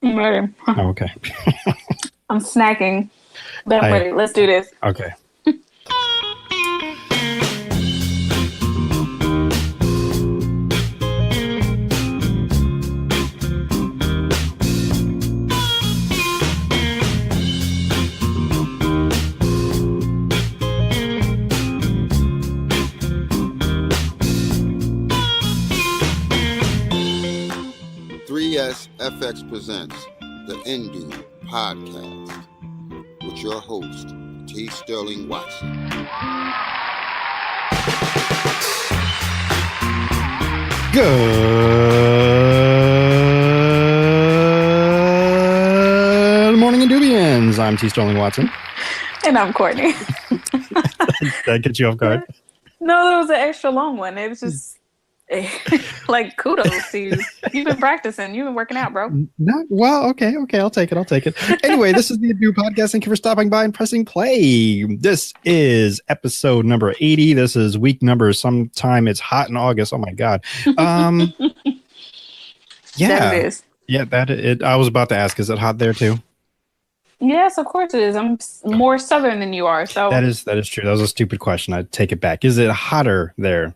I'm ready. Oh, okay. I'm snacking, but I'm ready. Let's do this. Okay. FX presents the Indu Podcast with your host, T. Sterling Watson. Good morning, Indubians. I'm T. Sterling Watson. And I'm Courtney. Did that get you off guard? No, that was an extra long one. It was just like kudos to you. You've been practicing. You've been working out, bro. Okay. I'll take it. Anyway, this is the Indu Podcast. Thank you for stopping by and pressing play. This is episode number 80. This is week number sometime. It's hot in August. Oh my God. Yeah, Yeah, it is. yeah. I was about to ask, is it hot there too? Yes, of course it is. I'm more southern than you are, so That is true. That was a stupid question. I take it back. Is it hotter there?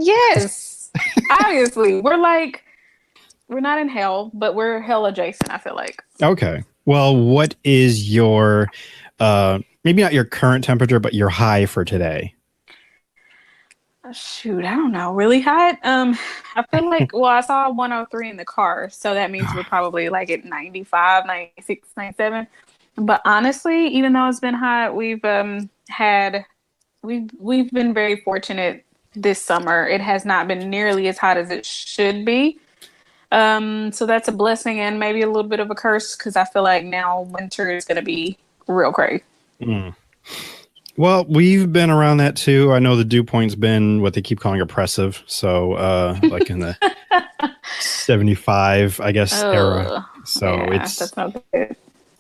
Yes. Obviously, we're not in hell, but we're hell adjacent. I feel like. Okay. Well, what is your maybe not your current temperature, but your high for today? Shoot, I don't know. Really hot? I feel like, well, I saw 103 in the car, so that means we're probably like at 95, 96, 97. But honestly, even though it's been hot, we've been very fortunate this summer. It has not been nearly as hot as it should be. So that's a blessing and maybe a little bit of a curse, because I feel like now winter is going to be real crazy. Mm. Well, we've been around that too. I know the dew point's been what they keep calling oppressive. So like in the 75, I guess, era. So yeah, that's not good.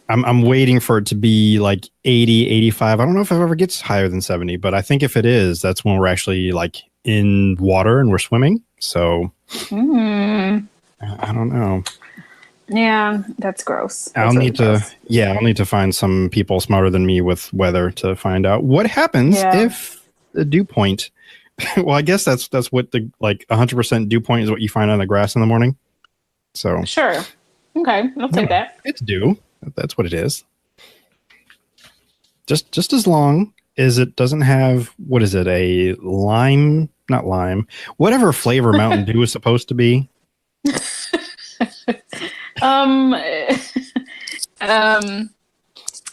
I'm waiting for it to be like 80, 85. I don't know if it ever gets higher than 70, but I think if it is, that's when we're actually like in water and we're swimming. So I don't know. Yeah, that's gross. I'll need to find some people smarter than me with weather to find out what happens if the dew point. Well, I guess that's what the 100% dew point is, what you find on the grass in the morning. So sure, okay, I'll take that. It's dew. That's what it is. Just as long as it doesn't have, what is it, a lime? Not lime. Whatever flavor Mountain Dew is supposed to be. I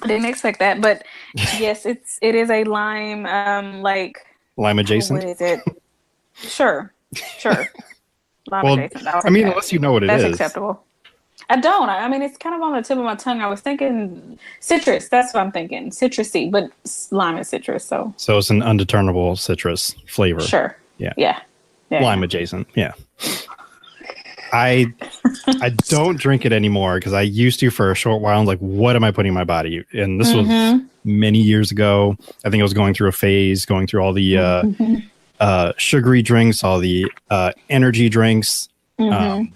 didn't expect that, but yes, it is a lime, lime adjacent. What is it? Sure. Lime adjacent. I mean, unless you know what it is. That's acceptable. I don't. I mean, it's kind of on the tip of my tongue. I was thinking citrus. That's what I'm thinking. Citrusy, but lime is citrus. So it's an undeterminable citrus flavor. Sure. Yeah. Lime adjacent. Yeah. I don't drink it anymore because I used to for a short while. I'm like, what am I putting in my body? And this was many years ago. I think I was going through a phase, going through all the sugary drinks, all the energy drinks. I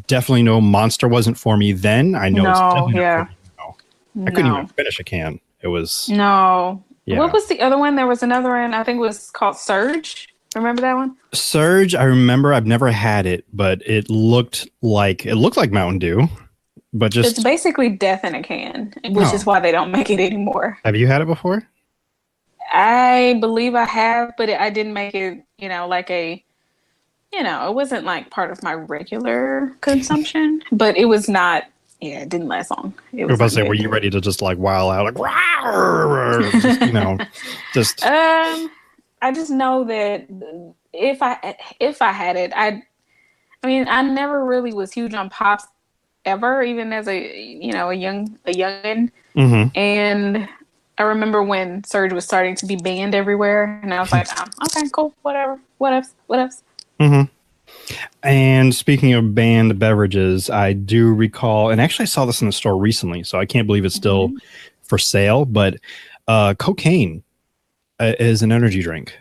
definitely know Monster wasn't for me then. I know it's definitely not for me now. I couldn't even finish a can. It was no. Yeah. What was the other one? There was another one. I think it was called Surge. Remember that one? Surge, I remember. I've never had it, but it looked like Mountain Dew, but just it's basically death in a can, which is why they don't make it anymore. Have you had it before? I believe I have, but I didn't make it. It wasn't like part of my regular consumption, but it was not. Yeah, it didn't last long. I was about to say, were you ready to just like wow out, like just? I just know that if I had it, I mean, I never really was huge on pops ever, even as a youngin. And I remember when Surge was starting to be banned everywhere, and I was like, okay, cool, whatever, what else? And speaking of banned beverages, I do recall, and actually I saw this in the store recently, so I can't believe it's still for sale, but cocaine is an energy drink.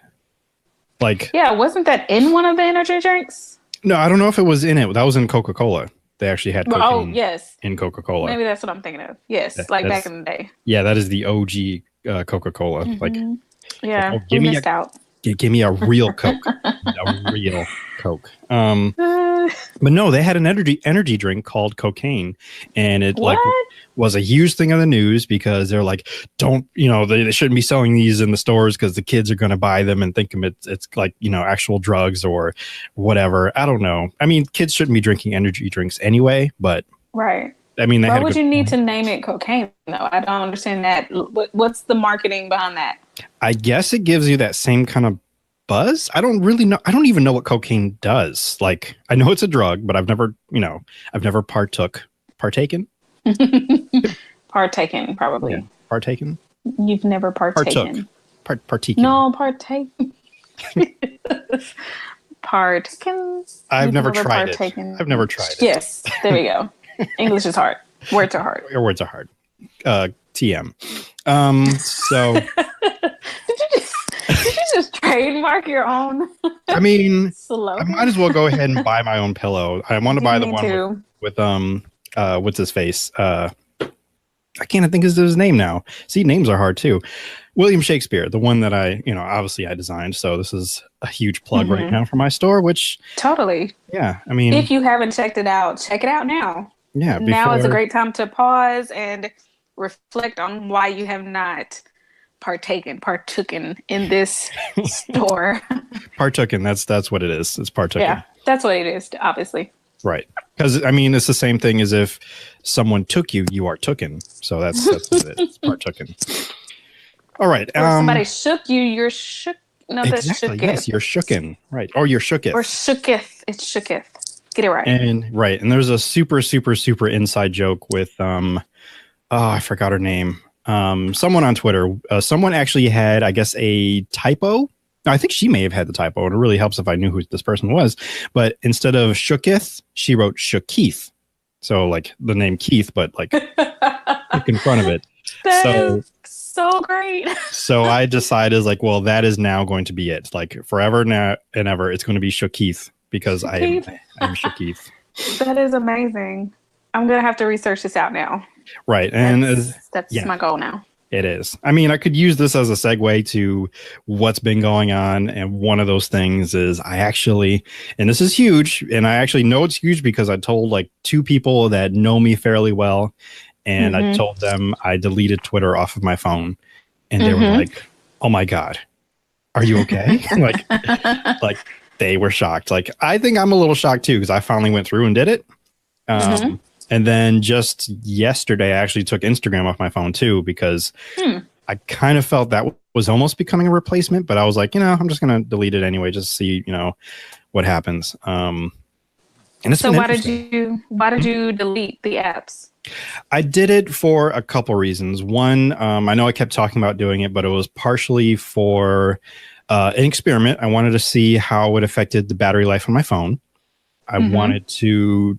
Wasn't that in one of the energy drinks? No, I don't know if it was in it. That was in Coca-Cola. They actually had Well, cocaine yes. in Coca-Cola. Maybe that's what I'm thinking of. Yes, like back in the day. Yeah, that is the OG Coca-Cola. Like, yeah, oh, we missed out. Give me a real Coke. A real Coke. But no, they had an energy drink called cocaine, and it like was a huge thing on the news because they're like, don't, they shouldn't be selling these in the stores because the kids are going to buy them and think it's like, actual drugs or whatever. I don't know. I mean, kids shouldn't be drinking energy drinks anyway, but right. I mean, why would you need to name it cocaine though? I don't understand that. What's the marketing behind that? I guess it gives you that same kind of buzz. I don't really know. I don't even know what cocaine does. Like, I know it's a drug, but I've never partaken. Partaken, probably. Yeah. Partaken. You've never partaken. Partaken. No, partaken. Partaken. I've never tried it. I've never tried it. Yes, there we go. English is hard. Words are hard. Your words are hard. TM. So. Did you just trademark your own? I mean, slogan? I might as well go ahead and buy my own pillow. I want to buy the one with what's his face? I can't think of his name now. See, names are hard too. William Shakespeare, the one that obviously I designed. So this is a huge plug right now for my store, which totally. Yeah, I mean, if you haven't checked it out, check it out now. Yeah, now is a great time to pause and reflect on why you have not partaken in this store. Partaken, that's what it is. It's partaken. Yeah, that's what it is, obviously. Right. Because I mean, it's the same thing as if someone took you, you are tooken. So that's what it is. It's partaken. All right. Or somebody shook you, you're shook. No, exactly, that's shooketh. Yes, you're shooken. Right. Or you're shooketh. Or shooketh. It's shooketh. Get it right. And there's a super, super, super inside joke with I forgot her name. Someone on Twitter, someone actually had, I guess, a typo. I think she may have had the typo, and it really helps if I knew who this person was. But instead of shooketh, she wrote shooketh. So like the name Keith, but like in front of it. That is so great. So I decided, like, well, that is now going to be it. Like forever now and ever, it's going to be Shooketh because I'm Shooketh. That is amazing. I'm gonna have to research this out now. Right, and that's my goal now. It is. I mean, I could use this as a segue to what's been going on. And one of those things is I actually, and this is huge, and I actually know it's huge because I told like 2 people that know me fairly well. And I told them I deleted Twitter off of my phone. And they were like, oh my God, are you okay? like they were shocked. Like, I think I'm a little shocked too, because I finally went through and did it. And then just yesterday, I actually took Instagram off my phone too, because I kind of felt that was almost becoming a replacement, but I was like, I'm just going to delete it anyway, just to see, what happens. And it's so why did you delete the apps? I did it for a couple reasons. One, I know I kept talking about doing it, but it was partially for an experiment. I wanted to see how it affected the battery life on my phone. I wanted to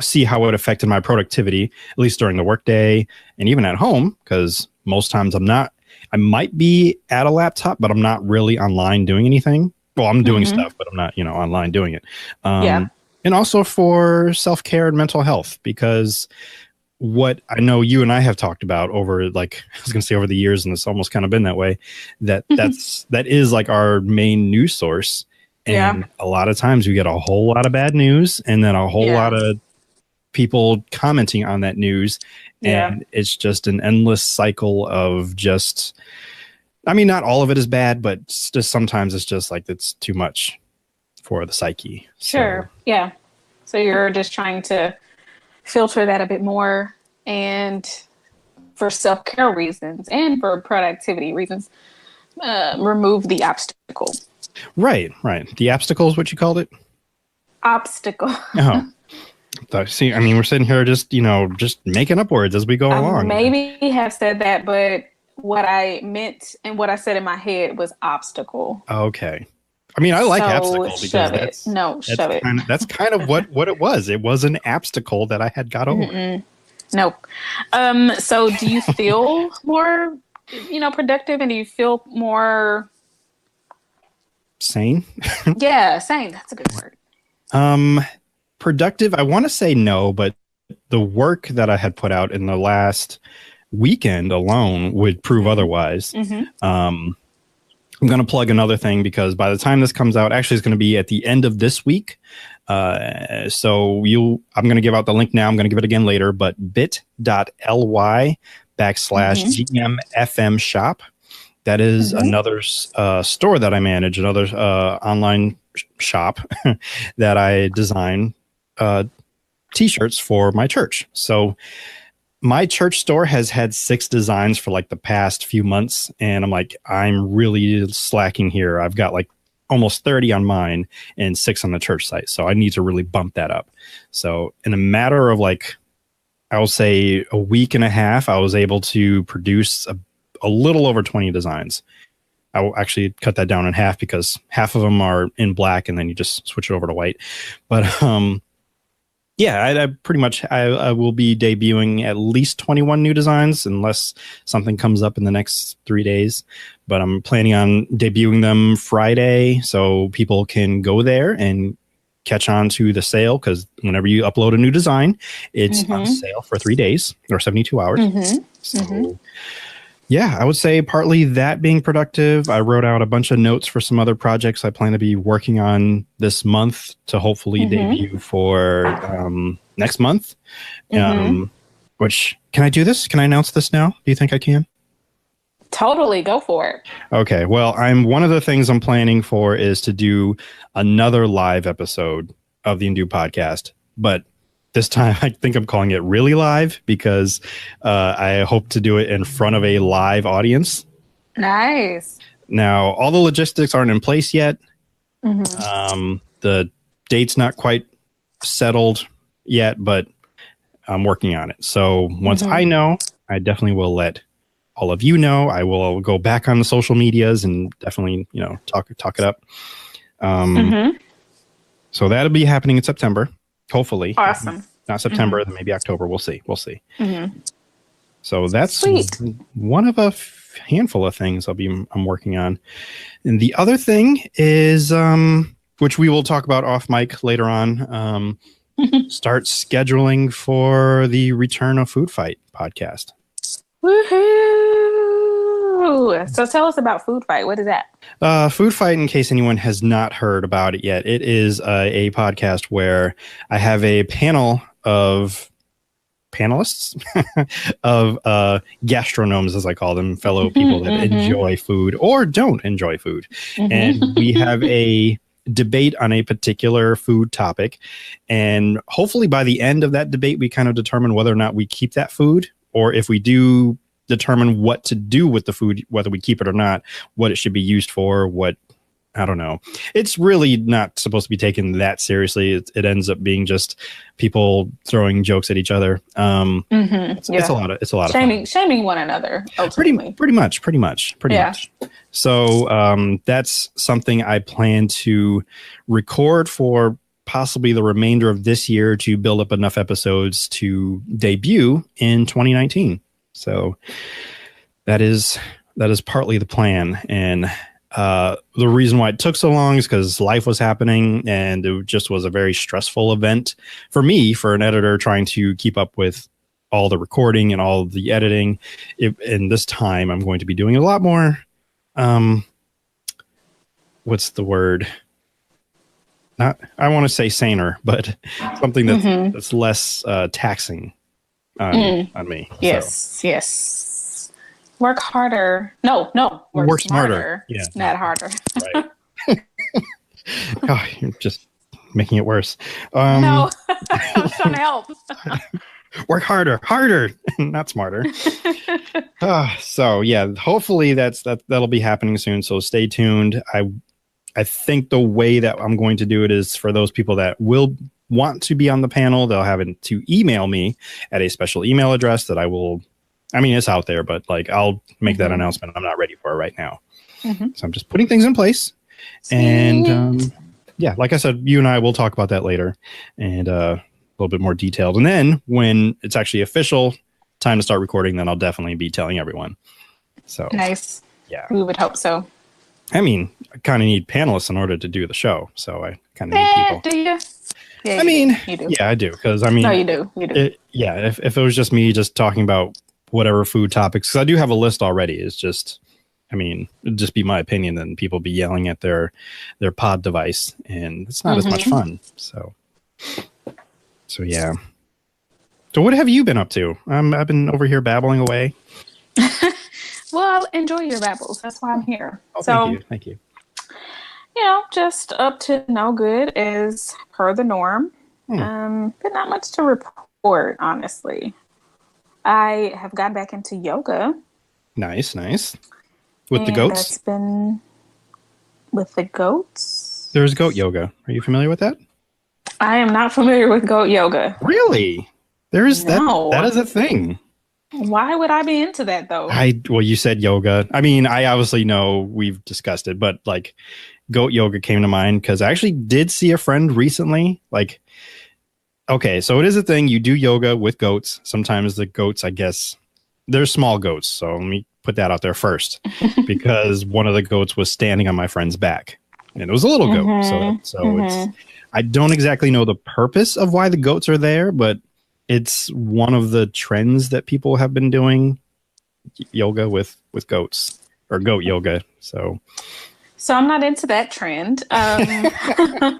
see how it affected my productivity, at least during the workday and even at home, because most times I might be at a laptop, but I'm not really online doing anything. Well, I'm doing stuff, but I'm not, online doing it. And also for self-care and mental health, because what I know you and I have talked about over, like, I was going to say over the years, and it's almost kind of been that way, that is like our main news source. And a lot of times we get a whole lot of bad news and then a whole lot of people commenting on that news. And it's just an endless cycle of just, I mean, not all of it is bad, but just sometimes it's just like, it's too much for the psyche. Sure. Yeah. So you're just trying to filter that a bit more, and for self-care reasons and for productivity reasons, remove the obstacle. Right. The obstacle is what you called it? Obstacle. Oh. See, I mean, we're sitting here just, just making up words as we go along. Maybe have said that, but what I meant and what I said in my head was obstacle. Okay. I mean, I like obstacle because shove it. That's kind of what it was. It was an obstacle that I had got over. Nope. So do you feel more, productive, and do you feel more sane? Yeah, sane. That's a good word. productive? I want to say no, but the work that I had put out in the last weekend alone would prove otherwise. I'm going to plug another thing because by the time this comes out, actually it's going to be at the end of this week. So I'm going to give out the link now. I'm going to give it again later, but bit.ly/GMFM shop. That is another store that I manage, another online shop that I design t-shirts for my church. So my church store has had 6 designs for like the past few months. And I'm like, I'm really slacking here. I've got like almost 30 on mine and 6 on the church site. So I need to really bump that up. So in a matter of like, I will say a week and a half, I was able to produce a little over 20 designs. I will actually cut that down in half because half of them are in black and then you just switch it over to white. But yeah, I pretty much I will be debuting at least 21 new designs unless something comes up in the next 3 days. But I'm planning on debuting them Friday so people can go there and catch on to the sale, because whenever you upload a new design, it's on sale for 3 days or 72 hours. So yeah, I would say partly that being productive. I wrote out a bunch of notes for some other projects I plan to be working on this month to hopefully debut for next month. Which, can I do this? Can I announce this now? Do you think I can? Totally, go for it. Okay, well, one of the things I'm planning for is to do another live episode of the Undo podcast, but this time I think I'm calling it really live because I hope to do it in front of a live audience. Nice. Now, all the logistics aren't in place yet. The date's not quite settled yet, but I'm working on it. So once I know, I definitely will let all of you know. I will go back on the social medias and definitely, talk it up. So that'll be happening in September, hopefully. Awesome. Not September, then maybe October. We'll see. So that's one of a handful of things I'm working on. And the other thing is, which we will talk about off mic later on, start scheduling for the Return of Food Fight podcast. Woohoo! So tell us about Food Fight. What is that? Food Fight, in case anyone has not heard about it yet, it is a podcast where I have a panel of panelists of gastronomes, as I call them, fellow people that enjoy food or don't enjoy food. And we have a debate on a particular food topic. And hopefully by the end of that debate, we kind of determine whether or not we keep that food, or if we do determine what to do with the food, whether we keep it or not, what it should be used for, I don't know. It's really not supposed to be taken that seriously. It ends up being just people throwing jokes at each other. It's a lot of fun. Shaming one another. Ultimately. Pretty much. So that's something I plan to record for possibly the remainder of this year to build up enough episodes to debut in 2019. So that is partly the plan. And the reason why it took so long is because life was happening, and it just was a very stressful event for me, for an editor, trying to keep up with all the recording and all the editing. And this time I'm going to be doing a lot more. What's the word? I want to say saner, but something that's less taxing on me. Yes. Work harder. No. Work smarter. Yeah. Not harder. Right. Oh, you're just making it worse. No, I'm trying to help. Work harder, not smarter. So yeah, hopefully that'll be happening soon. So stay tuned. I think the way that I'm going to do it is for those people that will want to be on the panel, they'll have to email me at a special email address that it's out there, but I'll make that announcement. I'm not ready for it right now. So I'm just putting things in place. Sweet. And yeah, like I said, you and I will talk about that later and a little bit more detailed. And then when it's actually official time to start recording, then I'll definitely be telling everyone. So nice. Yeah. We would hope so. I kind of need panelists in order to do the show. So I kind of need people. Do you? Yeah, I mean, you do. yeah, I do. Because I mean, No, you do. You do. If it was just me just talking about whatever food topics, because I do have a list already. It's just, I mean, it'd just be my opinion. Then people be yelling at their pod device, and it's not as much fun. So yeah. So what have you been up to? I've been over here babbling away. Well, enjoy your babbles. That's why I'm here. Oh, so, thank you. Just up to no good as per the norm. But not much to report, honestly. I have gotten back into yoga. Nice. With the goats? That's been with the goats. There's goat yoga. Are you familiar with that? I am not familiar with goat yoga. Really? That is a thing. Why would I be into that though? Well, you said yoga. I mean, I obviously know we've discussed it, but like goat yoga came to mind because I actually did see a friend recently. Like, okay, so it is a thing. You do yoga with goats. Sometimes the goats, I guess, they're small goats. So let me put that out there first because one of the goats was standing on my friend's back and it was a little goat. So it's, I don't exactly know the purpose of why the goats are there, but it's one of the trends that people have been doing, yoga with goats or goat yoga. So I'm not into that trend. I've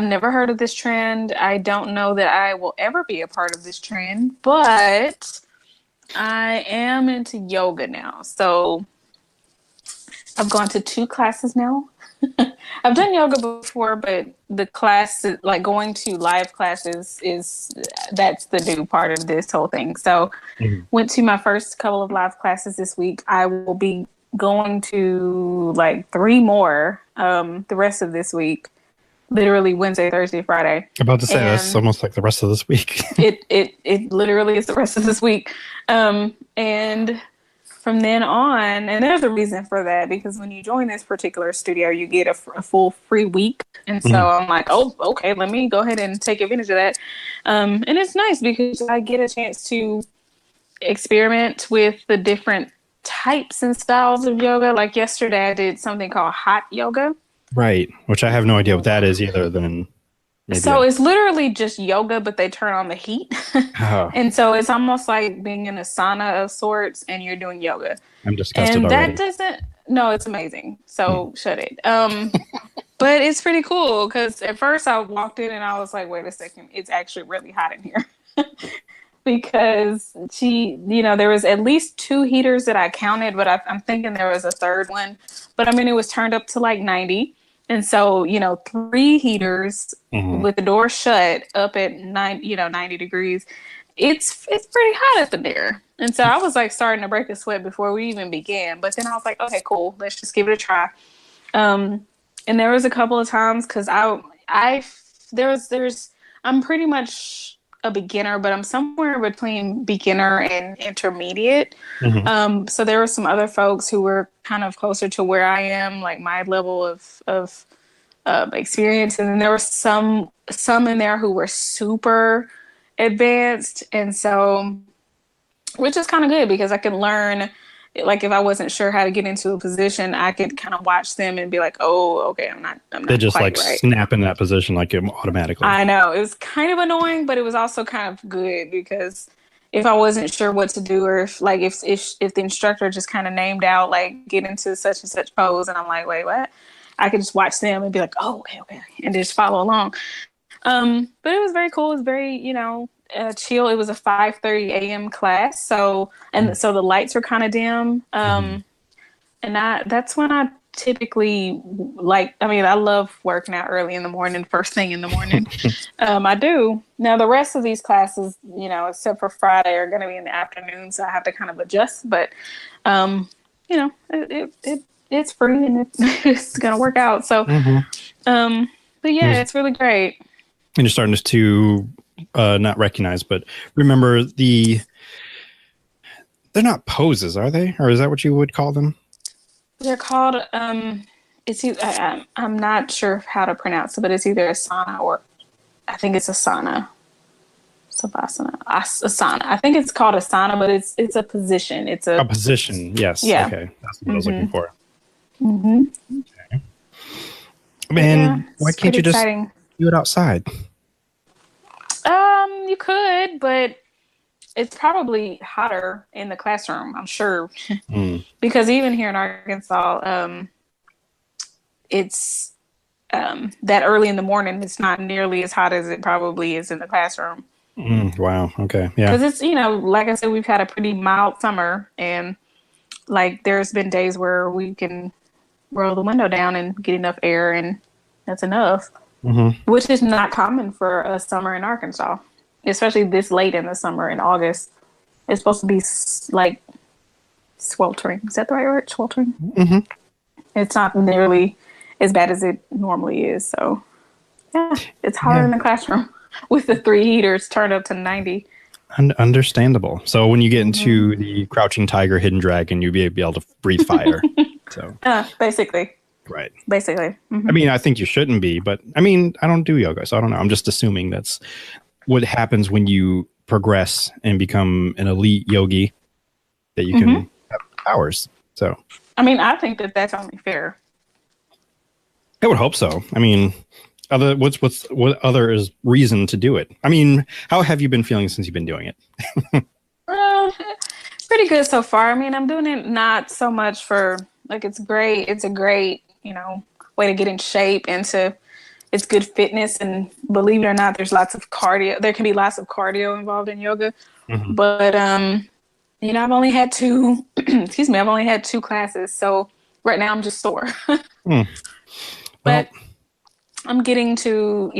never heard of this trend. I don't know that I will ever be a part of this trend, but I am into yoga now. So I've gone to 2 classes now. I've done yoga before, but the class, like going to live classes, that's the new part of this whole thing. So went to my first couple of live classes this week. I will be going to like 3 more the rest of this week. Literally Wednesday, Thursday, Friday. About to say that's almost like the rest of this week. it literally is the rest of this week. And from then on, and there's a reason for that, because when you join this particular studio, you get a full free week. And so I'm like, oh, okay, let me go ahead and take advantage of that. And it's nice because I get a chance to experiment with the different types and styles of yoga. Like yesterday, I did something called hot yoga. Right, which I have no idea what that is either. Then it's literally just yoga, but they turn on the heat. And so it's almost like being in a sauna of sorts and you're doing yoga. I'm disgusted and already. No, it's amazing. So shut it. But it's pretty cool because at first I walked in and I was like, wait a second, it's actually really hot in here. Because there was at least 2 heaters that I counted, but I'm thinking there was a third one. But I mean, it was turned up to like 90. And so, 3 heaters with the door shut up at 90 degrees. It's pretty hot up in there. And so I was like starting to break a sweat before we even began. But then I was like, okay, cool. Let's just give it a try. And there was a couple of times because I'm pretty much a beginner, but I'm somewhere between beginner and intermediate. So there were some other folks who were kind of closer to where I am, like my level of experience, and then there were some in there who were super advanced, and so which is kind of good because I could learn. Like if I wasn't sure how to get into a position, I could kind of watch them and be like, "Oh, okay, I'm not." They just quite like right. snap in that position like automatically. I know it was kind of annoying, but it was also kind of good because if I wasn't sure what to do, or if the instructor just kind of named out like get into such and such pose, and I'm like, wait, what? I could just watch them and be like, oh, okay, and just follow along. But it was very cool. It was very, chill. It was a 5:30 a.m. class, so the lights were kind of dim. And that's when I typically I love working out early in the morning, first thing in the morning. I do. Now the rest of these classes, except for Friday, are going to be in the afternoon, so I have to kind of adjust. But it's free and it's going to work out. So, but yeah, it's really great. And you're starting to not recognize, but remember they're not poses, are they? Or is that what you would call them? They're called, I'm not sure how to pronounce it, but it's either asana or I think it's asana. Savasana. Asana. I think it's called asana, but it's a position. It's a position. Yes. Yeah. Okay. That's what I was looking for. Okay. Man, why can't you just do it outside? you could, but it's probably hotter in the classroom, I'm sure. Because even here in Arkansas, it's that early in the morning, it's not nearly as hot as it probably is in the classroom. Wow. Okay. Yeah. Because it's, like I said, we've had a pretty mild summer, and like there's been days where we can roll the window down and get enough air, and that's enough, which is not common for a summer in Arkansas, especially this late in the summer in August. It's supposed to be like sweltering. Is that the right word? Sweltering? It's not nearly as bad as it normally is. So, yeah, it's hotter in the classroom with the 3 heaters turned up to 90. Understandable. So when you get into the crouching tiger, hidden dragon, you'll be able to breathe fire. So basically. Right. Basically. I mean, I think you shouldn't be, but I mean, I don't do yoga, so I don't know. I'm just assuming that's what happens when you progress and become an elite yogi, that you can have powers. So, I mean, I think that that's only fair. I would hope so. I mean, what other is reason to do it? I mean, how have you been feeling since you've been doing it? Pretty good so far. I mean, I'm doing it not so much for like it's great. It's a great, way to get in shape and it's good fitness. And believe it or not, there's lots of cardio. There can be lots of cardio involved in yoga. But I've only had two. Excuse me. I've only had 2 classes, so right now I'm just sore. But I'm getting to,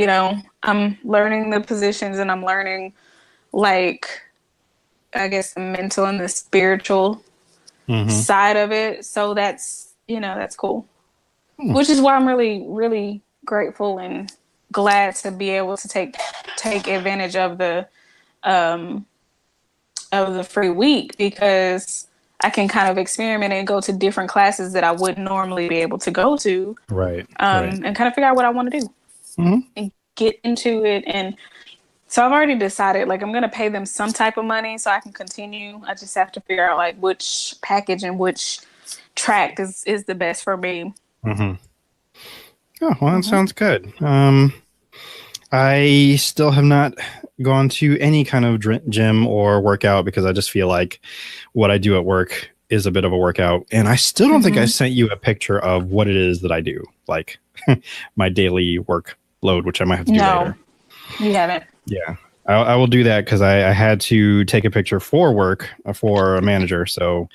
I'm learning the positions, and I'm learning, like, I guess the mental and the spiritual side of it. So that's, that's cool. Which is why I'm really, really grateful and glad to be able to take advantage of the free week, because I can kind of experiment and go to different classes that I wouldn't normally be able to go to. Right. And kind of figure out what I want to do and get into it. And so I've already decided, like, I'm going to pay them some type of money so I can continue. I just have to figure out, like, which package and which track is the best for me. Oh, well, that sounds good. I still have not gone to any kind of gym or workout because I just feel like what I do at work is a bit of a workout. And I still don't think I sent you a picture of what it is that I do, like my daily work load, which I might have to do later. You haven't. Yeah, I will do that because I had to take a picture for work for a manager. So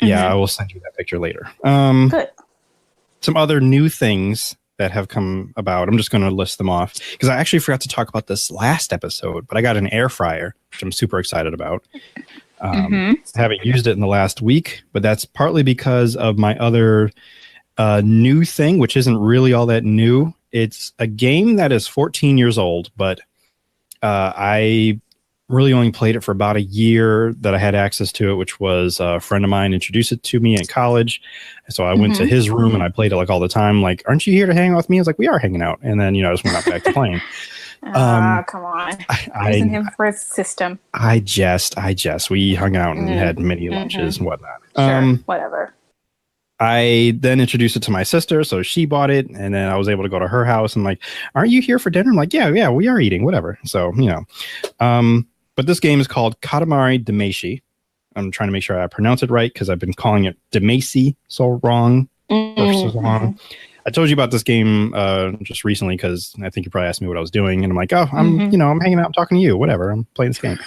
yeah, I will send you that picture later. Good. Some other new things that have come about. I'm just going to list them off because I actually forgot to talk about this last episode, but I got an air fryer, which I'm super excited about. I haven't used it in the last week, but that's partly because of my other new thing, which isn't really all that new. It's a game that is 14 years old, but I really only played it for about a year that I had access to it, which was a friend of mine introduced it to me in college. So I went to his room and I played it like all the time. Like, aren't you here to hang out with me? I was like, we are hanging out. And then, I just went back to playing. Come on. Using him for his system. I jest. We hung out and had mini lunches and whatnot. Sure, whatever. I then introduced it to my sister, so she bought it, and then I was able to go to her house and like, aren't you here for dinner? I'm like, yeah, we are eating, whatever. So, but this game is called Katamari Damacy. I'm trying to make sure I pronounce it right because I've been calling it Damacy so wrong. I told you about this game just recently because I think you probably asked me what I was doing, and I'm like, oh, I'm hanging out, talking to you, whatever. I'm playing this game.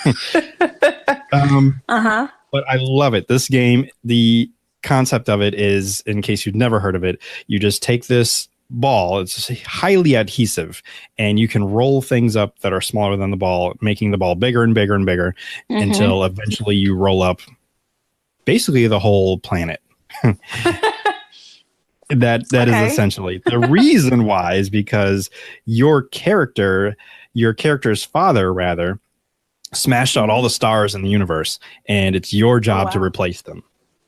But I love it. This game, the concept of it is, in case you've never heard of it, you just take this ball, it's highly adhesive, and you can roll things up that are smaller than the ball, making the ball bigger and bigger and bigger until eventually you roll up basically the whole planet. That is essentially the reason why, is because your character's father rather smashed out all the stars in the universe, and it's your job to replace them.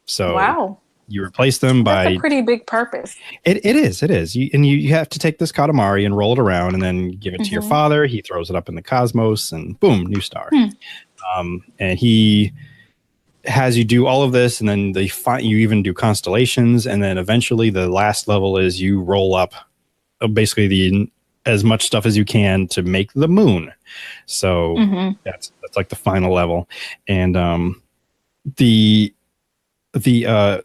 So you replace them by... That's a pretty big purpose. It is. You have to take this Katamari and roll it around and then give it to your father. He throws it up in the cosmos and boom, new star. And he has you do all of this, and then you even do constellations, and then eventually the last level is you roll up basically the as much stuff as you can to make the moon. So that's like the final level. And the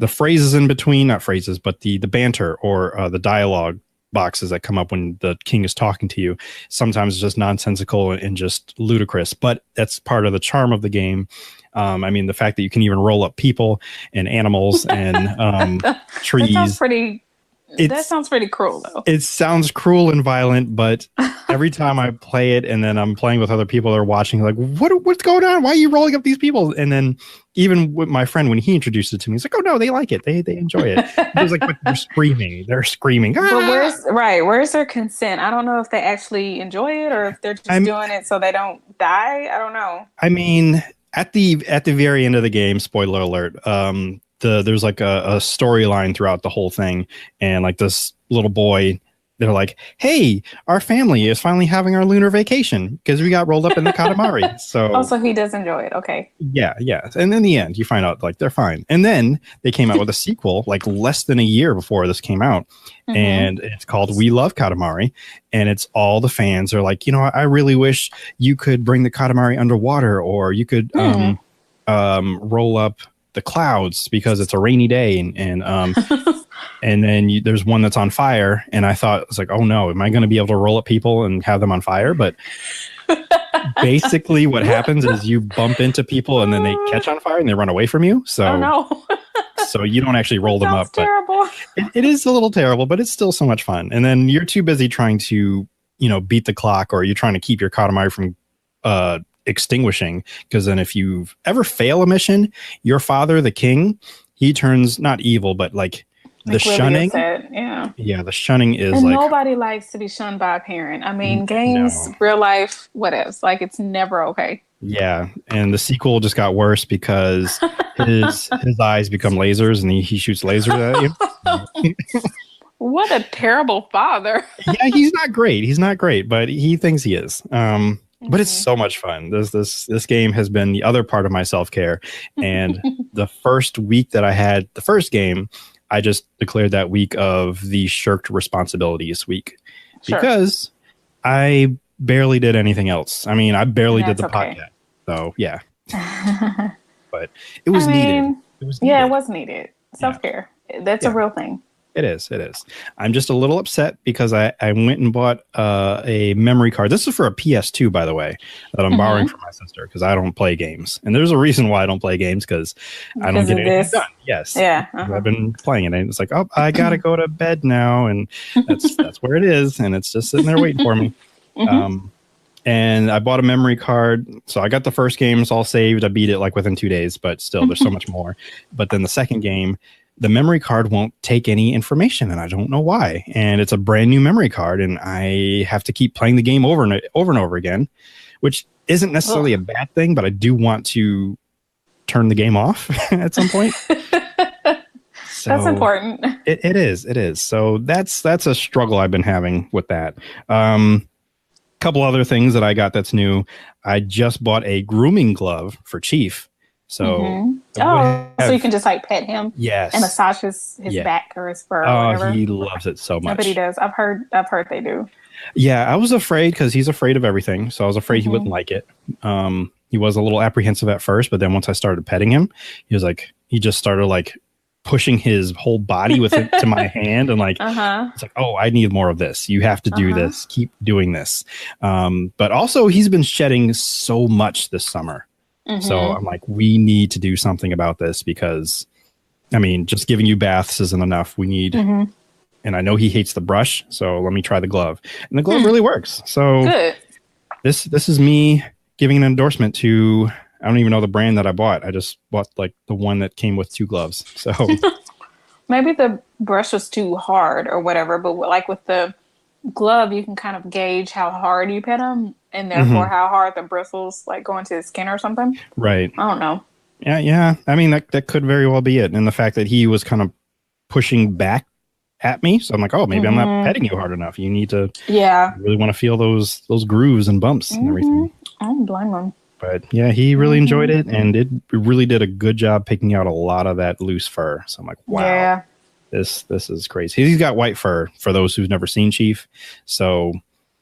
phrases in between, not phrases, but the banter or the dialogue boxes that come up when the king is talking to you, sometimes it's just nonsensical and just ludicrous, but that's part of the charm of the game. I mean, the fact that you can even roll up people and animals and trees. That sounds pretty cruel, though. It sounds cruel and violent, but every time I play it and then I'm playing with other people that are watching, like, what's going on? Why are you rolling up these people? And then even with my friend, when he introduced it to me, he's like, oh, no, they like it. They enjoy it. He was like, but they're screaming. They're screaming. But where's their consent? I don't know if they actually enjoy it or if they're just doing it so they don't die. I don't know. I mean, at the very end of the game, spoiler alert, there's like a storyline throughout the whole thing, and like this little boy, they're like, hey, our family is finally having our lunar vacation because we got rolled up in the Katamari. So he does enjoy it. Okay. Yeah. And in the end, you find out like they're fine. And then they came out with a sequel like less than a year before this came out. And it's called We Love Katamari. And it's all the fans are like, I really wish you could bring the Katamari underwater, or you could roll up the clouds because it's a rainy day, and and then there's one that's on fire, and I thought, it's like, oh no, am I going to be able to roll up people and have them on fire? But basically what happens is you bump into people and then they catch on fire and they run away from you. So no. So you don't actually roll them up. Terrible. But it is a little terrible, but it's still so much fun. And then you're too busy trying to beat the clock, or you're trying to keep your Katamari from extinguishing, because then if you ever fail a mission, your father, the king, he turns not evil, but like the shunning. The shunning is and like, nobody likes to be shunned by a parent. I mean, games, real life, what else? Like, it's never okay. Yeah, and the sequel just got worse because his eyes become lasers and he shoots lasers at you. What a terrible father. Yeah, he's not great, but he thinks he is. But it's so much fun. This game has been the other part of my self-care. And the first week that I had the first game, I just declared that week of the shirked responsibilities week. Sure. Because I barely did anything else. I mean, I barely did the podcast. So, yeah. But it was needed. Yeah, it was needed. Self-care. Yeah. That's a real thing. It is. I'm just a little upset because I went and bought a memory card. This is for a PS2, by the way, that I'm borrowing from my sister because I don't play games. And there's a reason why I don't play games, because I don't get anything done. Yes. Yeah. I've been playing it. And it's like, oh, I got to go to bed now. And that's where it is. And it's just sitting there waiting for me. And I bought a memory card. So I got the first games all saved. I beat it like within 2 days, but still there's so much more. But then the second game, the memory card won't take any information, and I don't know why. And it's a brand new memory card, and I have to keep playing the game over and over again, which isn't necessarily a bad thing, but I do want to turn the game off at some point. So that's important. It is. So that's a struggle I've been having with that. Couple other things that I got that's new. I just bought a grooming glove for Chief. So, so you can just like pet him, yes, and massage his back or his fur. Or whatever. He loves it so much. I bet he does. I've heard they do. Yeah, I was afraid because he's afraid of everything, so I was afraid he wouldn't like it. He was a little apprehensive at first, but then once I started petting him, he just started like pushing his whole body with it to my hand, and like it's like, oh, I need more of this. You have to do this. Keep doing this. But also, he's been shedding so much this summer. So I'm like, we need to do something about this, because, I mean, just giving you baths isn't enough. We need, and I know he hates the brush, so let me try the glove. And the glove really works. So good. This is me giving an endorsement to, I don't even know the brand that I bought. I just bought like the one that came with 2 gloves. So maybe the brush was too hard or whatever, but like with the glove, you can kind of gauge how hard you pet him, and therefore how hard the bristles like go into his skin or something. Right. I don't know. Yeah. I mean, that could very well be it. And the fact that he was kind of pushing back at me, so I'm like, oh, maybe I'm not petting you hard enough. You need to really want to feel those grooves and bumps and everything. I don't blame him. But yeah, he really enjoyed it, and it really did a good job picking out a lot of that loose fur. So I'm like, wow. Yeah. This is crazy. He's got white fur, for those who've never seen Chief. So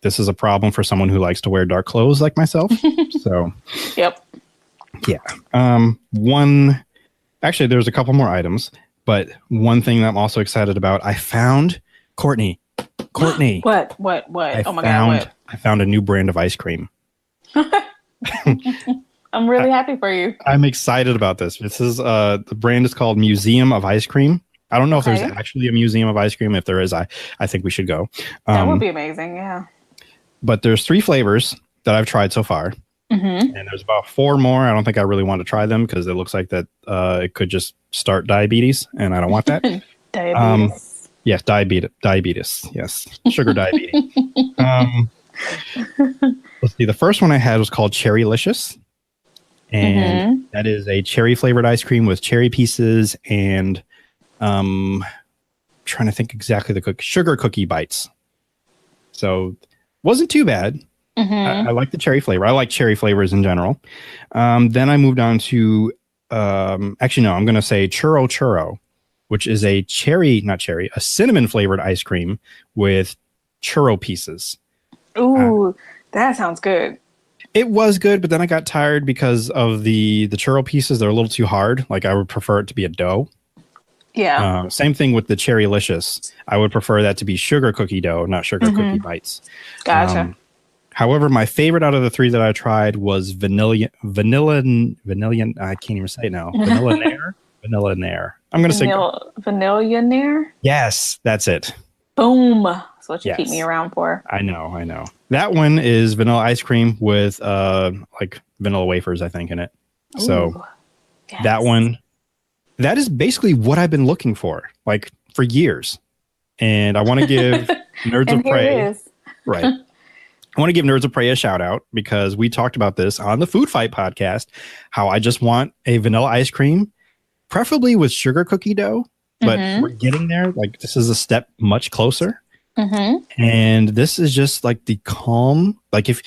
this is a problem for someone who likes to wear dark clothes like myself. So, yep. Yeah. Actually, there's a couple more items, but one thing that I'm also excited about, I found Courtney. What? Oh my God, what? I found a new brand of ice cream. I'm really happy for you. I'm excited about this. This is the brand is called Museum of Ice Cream. I don't know if there's actually a Museum of Ice Cream. If there is, I think we should go. That would be amazing. Yeah. But there's 3 flavors that I've tried so far. And there's about 4 more. I don't think I really want to try them because it looks like that it could just start diabetes, and I don't want that. Diabetes. Yes, diabetes. Yes, sugar diabetes. Let's see. The first one I had was called Cherrylicious, and that is a cherry flavored ice cream with cherry pieces and trying to think exactly the sugar cookie bites. So wasn't too bad. I like the cherry flavor. I like cherry flavors in general. Then I moved on to, actually, no, I'm going to say Churro, which is a cinnamon flavored ice cream with churro pieces. Ooh, that sounds good. It was good, but then I got tired because of the churro pieces. They're a little too hard. Like I would prefer it to be a dough. Yeah. Same thing with the Cherrylicious. I would prefer that to be sugar cookie dough, not sugar cookie bites. Gotcha. However, my favorite out of the 3 that I tried was vanilla. I can't even say it now. Vanilla Nair. I'm going to say Vanilla Nair. Yes, that's it. Boom. That's what you keep me around for. I know. That one is vanilla ice cream with like vanilla wafers, I think, in it. Ooh, so yes. That one, that is basically what I've been looking for, like for years. And I want to give Nerds of Prey. Right. I want to give Nerds of Prey a shout out because we talked about this on the Food Fight podcast, how I just want a vanilla ice cream, preferably with sugar cookie dough, but we're getting there. Like this is a step much closer. And this is just like the calm, like if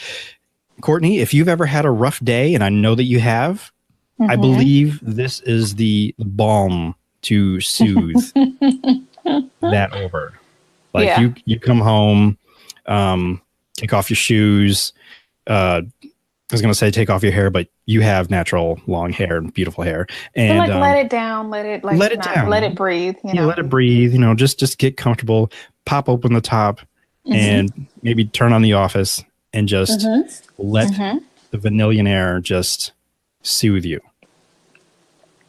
Courtney, if you've ever had a rough day, and I know that you have, I believe this is the balm to soothe that over. Like you come home, take off your shoes. I was going to say take off your hair, but you have natural long hair and beautiful hair. And like let it down, let it down. Let it breathe. You know? Let it breathe. You know, just get comfortable. Pop open the top and maybe turn on The Office and just let the Vanillionaire just soothe you.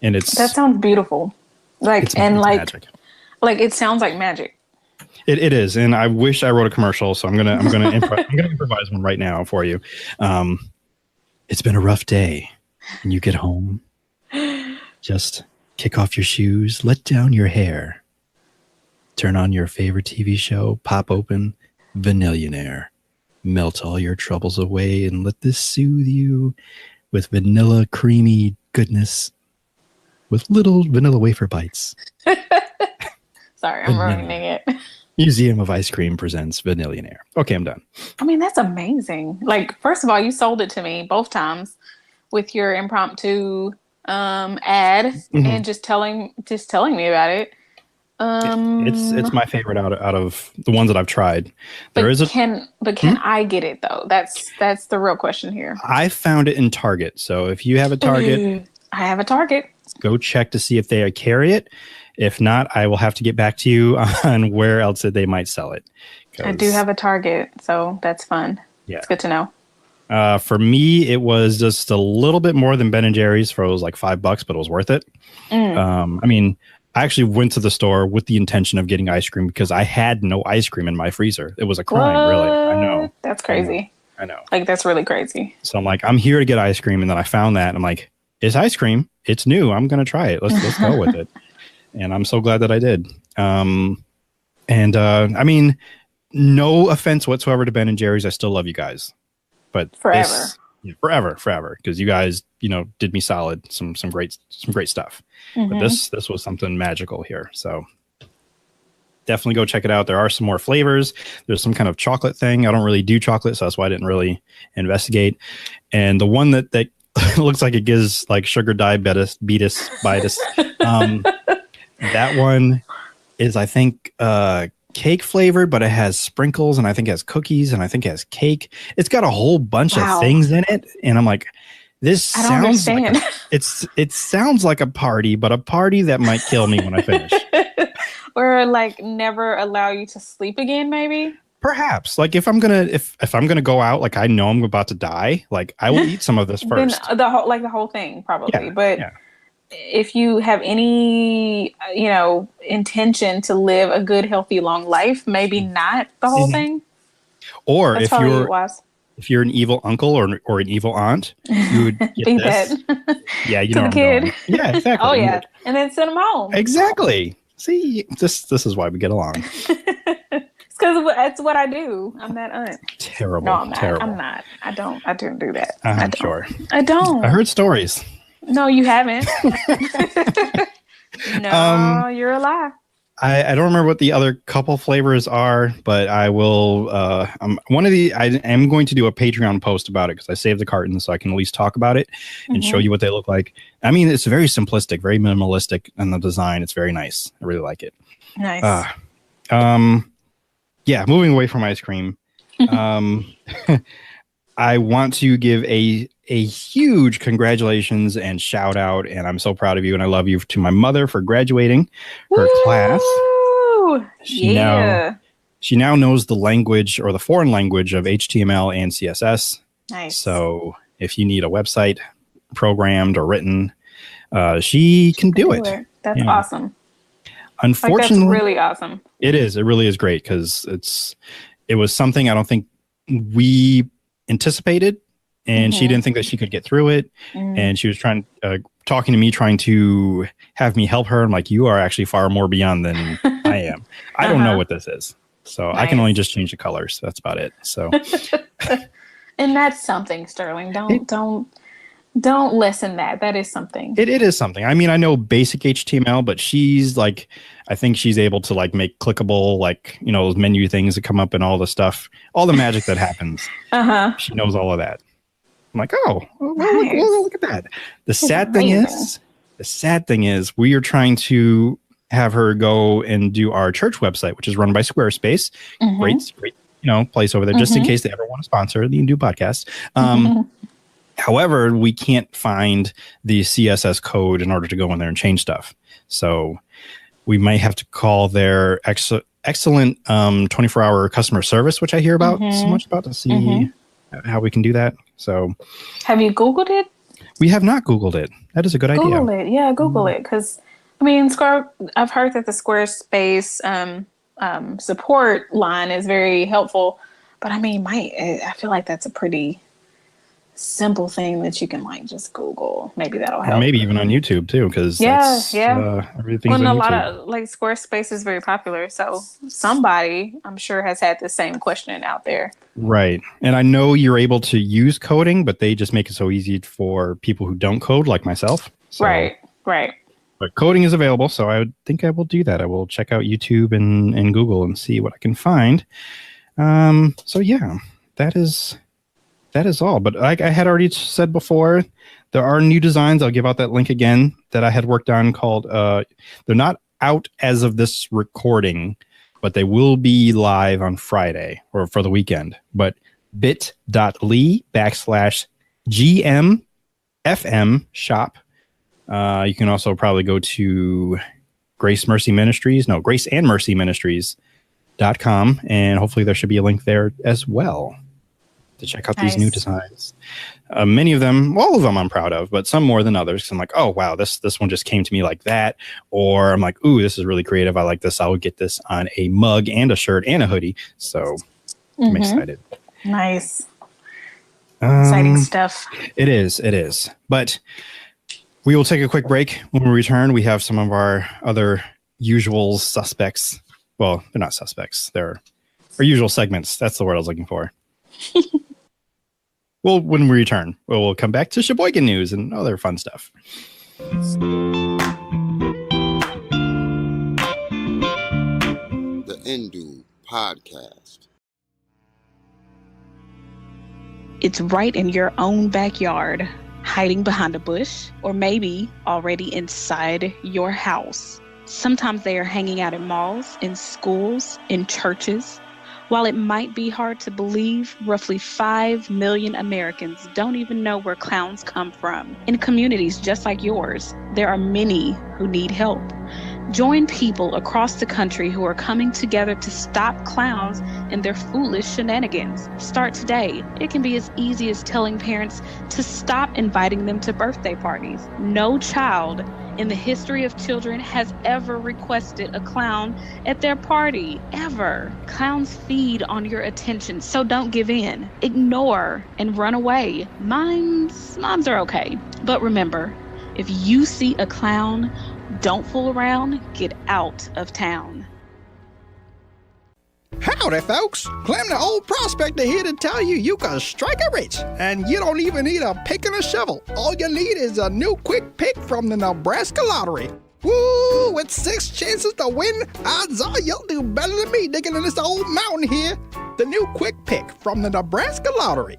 And that sounds beautiful. Like and like magic. Like it sounds like magic. It is, and I wish I wrote a commercial, so I'm gonna improvise one right now for you. It's been a rough day, and you get home. Just kick off your shoes, let down your hair, turn on your favorite TV show, pop open Vanillionaire, melt all your troubles away, and let this soothe you with vanilla creamy goodness, with little vanilla wafer bites. Sorry, I'm ruining it. Museum of Ice Cream presents Vanillionaire. Okay, I'm done. I mean, that's amazing. Like, first of all, you sold it to me both times with your impromptu ad and just telling me about it. It's my favorite out of the ones that I've tried. Can I get it though? That's the real question here. I found it in Target. So if you have a Target, I have a Target. Go check to see if they carry it. If not, I will have to get back to you on where else they might sell it. I do have a Target, so that's fun. Yeah, it's good to know. For me, it was just a little bit more than Ben and Jerry's for it was like $5, but it was worth it. I mean, I actually went to the store with the intention of getting ice cream because I had no ice cream in my freezer. It was a crime, really. I know. That's crazy. I know. Like, that's really crazy. So I'm like, I'm here to get ice cream. And then I found that. And I'm like, it's ice cream. It's new. I'm going to try it. Let's go with it. And I'm so glad that I did. I mean, no offense whatsoever to Ben and Jerry's. I still love you guys. But forever. Forever. Because you guys, did me solid. Some great stuff. But this was something magical here. So definitely go check it out. There are some more flavors. There's some kind of chocolate thing. I don't really do chocolate, so that's why I didn't really investigate. And the one that looks like it gives like sugar diabetes. That one is, I think, cake flavored, but it has sprinkles, and I think it has cookies, and I think it has cake. It's got a whole bunch of things in it, and I'm like, this I don't sounds like it sounds like a party, but a party that might kill me when I finish. Or like never allow you to sleep again, maybe. Perhaps, like if I'm gonna go out, like I know I'm about to die, like I will eat some of this first. Then the whole thing probably, but. Yeah. If you have any, intention to live a good, healthy, long life, maybe not the whole thing. Or if you're an evil uncle or an evil aunt, you would get feed this. that. Yeah, you to know the kid. Yeah, exactly. Oh yeah, and then send them home. Exactly. See, this is why we get along. It's because that's what I do. I'm that aunt. Terrible. No, I'm not. Terrible. I'm not. I don't do that. I'm sure. I don't. I heard stories. No, you haven't. No, you're a lie. I don't remember what the other couple flavors are, but I will. I am going to do a Patreon post about it because I saved the cartons so I can at least talk about it and show you what they look like. I mean, it's very simplistic, very minimalistic in the design. It's very nice. I really like it. Nice. Yeah, moving away from ice cream. I want to give a huge congratulations and shout out, and I'm so proud of you and I love you, to my mother for graduating her class. She now knows the language, or the foreign language, of HTML and CSS. Nice. So if you need a website programmed or written, she can do it. That's awesome. Unfortunately, that's really awesome. It is. It really is great because it was something I don't think we anticipated, and she didn't think that she could get through it, and she was talking to me, trying to have me help her. I'm like, you are actually far more beyond than I am. I don't know what this is, so I can only just change the colors. That's about it. So and that's something, Sterling. Don't listen that. That is something. It is something. I mean, I know basic HTML, but she's like, I think she's able to like make clickable, like, those menu things that come up and all the stuff, all the magic that happens. She knows all of that. I'm like, oh, look at that. The sad thing is we are trying to have her go and do our church website, which is run by Squarespace. Great, place over there, just in case they ever want to sponsor the Indu podcast. However, we can't find the CSS code in order to go in there and change stuff. So we might have to call their excellent 24-hour customer service, which I hear about so much about, to see how we can do that. So, have you Googled it? We have not Googled it. That is a good idea. Google it. Yeah, Google it. Because, I mean, I've heard that the Squarespace support line is very helpful. But, I mean, I feel like that's a pretty simple thing that you can like just Google. Maybe that'll help. Or maybe even on YouTube too, because everything's on a YouTube. lot of like Squarespace is very popular, so somebody I'm sure has had the same question out there. Right, and I know you're able to use coding, but they just make it so easy for people who don't code, like myself. So, right. But coding is available, so I would think I will do that. I will check out YouTube and Google and see what I can find. So yeah, that is all. But like I had already said before, there are new designs. I'll give out that link again that I had worked on called, they're not out as of this recording, but they will be live on Friday or for the weekend. But bit.ly/GMFM shop. You can also probably go to Grace and Mercy Ministries.com, and hopefully there should be a link there as well to check out these new designs. Many of them, all of them I'm proud of, but some more than others. 'Cause I'm like, oh, wow, this one just came to me like that. Or I'm like, ooh, this is really creative. I like this. I'll get this on a mug and a shirt and a hoodie. So I'm excited. Nice. Exciting stuff. It is. But we will take a quick break. When we return, we have some of our other usual suspects. Well, they're not suspects. They're our usual segments. That's the word I was looking for. Well, when we return, we'll come back to Sheboygan news and other fun stuff. The Indu Podcast. It's right in your own backyard, hiding behind a bush, or maybe already inside your house. Sometimes they are hanging out in malls, in schools, in churches. While it might be hard to believe, roughly 5 million Americans don't even know where clowns come from. In communities just like yours, there are many who need help. Join people across the country who are coming together to stop clowns and their foolish shenanigans. Start today. It can be as easy as telling parents to stop inviting them to birthday parties. No child in the history of children has ever requested a clown at their party, ever. Clowns feed on your attention, so don't give in. Ignore and run away. Moms are okay. But remember, if you see a clown, don't fool around, get out of town. Howdy, folks. Clem the old prospector here to tell you you can strike it rich, and you don't even need a pick and a shovel. All you need is a new quick pick from the Nebraska Lottery. Woo! With 6 chances to win, odds are you'll do better than me digging in this old mountain here. The new quick pick from the Nebraska Lottery.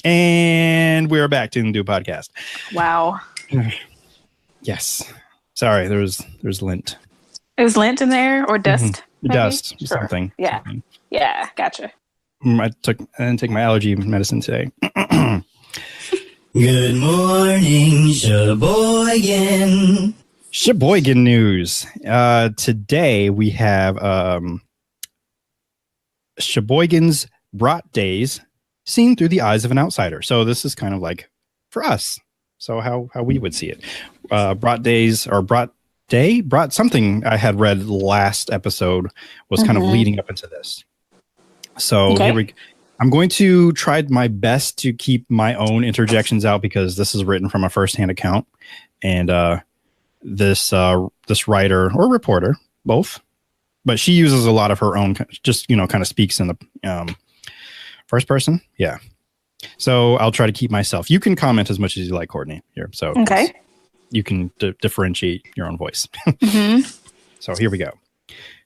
And we're back to the New Podcast. Wow. Yes. Sorry, there's lint. Is lint in there or dust? Maybe? Dust, Sure. something. Yeah. Something. Yeah, gotcha. I didn't take my allergy medicine today. Good morning, Sheboygan. Sheboygan news. Today we have Sheboygan's Brat Days seen through the eyes of an outsider. So this is kind of like for us. So how we would see it. Brat Days or Brat Day, Brat something I had read last episode was kind of leading up into this. So here I'm going to try my best to keep my own interjections out because this is written from a firsthand account, and this writer or reporter, both, but she uses a lot of her own, just kind of speaks in the first person. Yeah. So I'll try to keep myself. You can comment as much as you like, Courtney. Here, so you can differentiate your own voice. So here we go.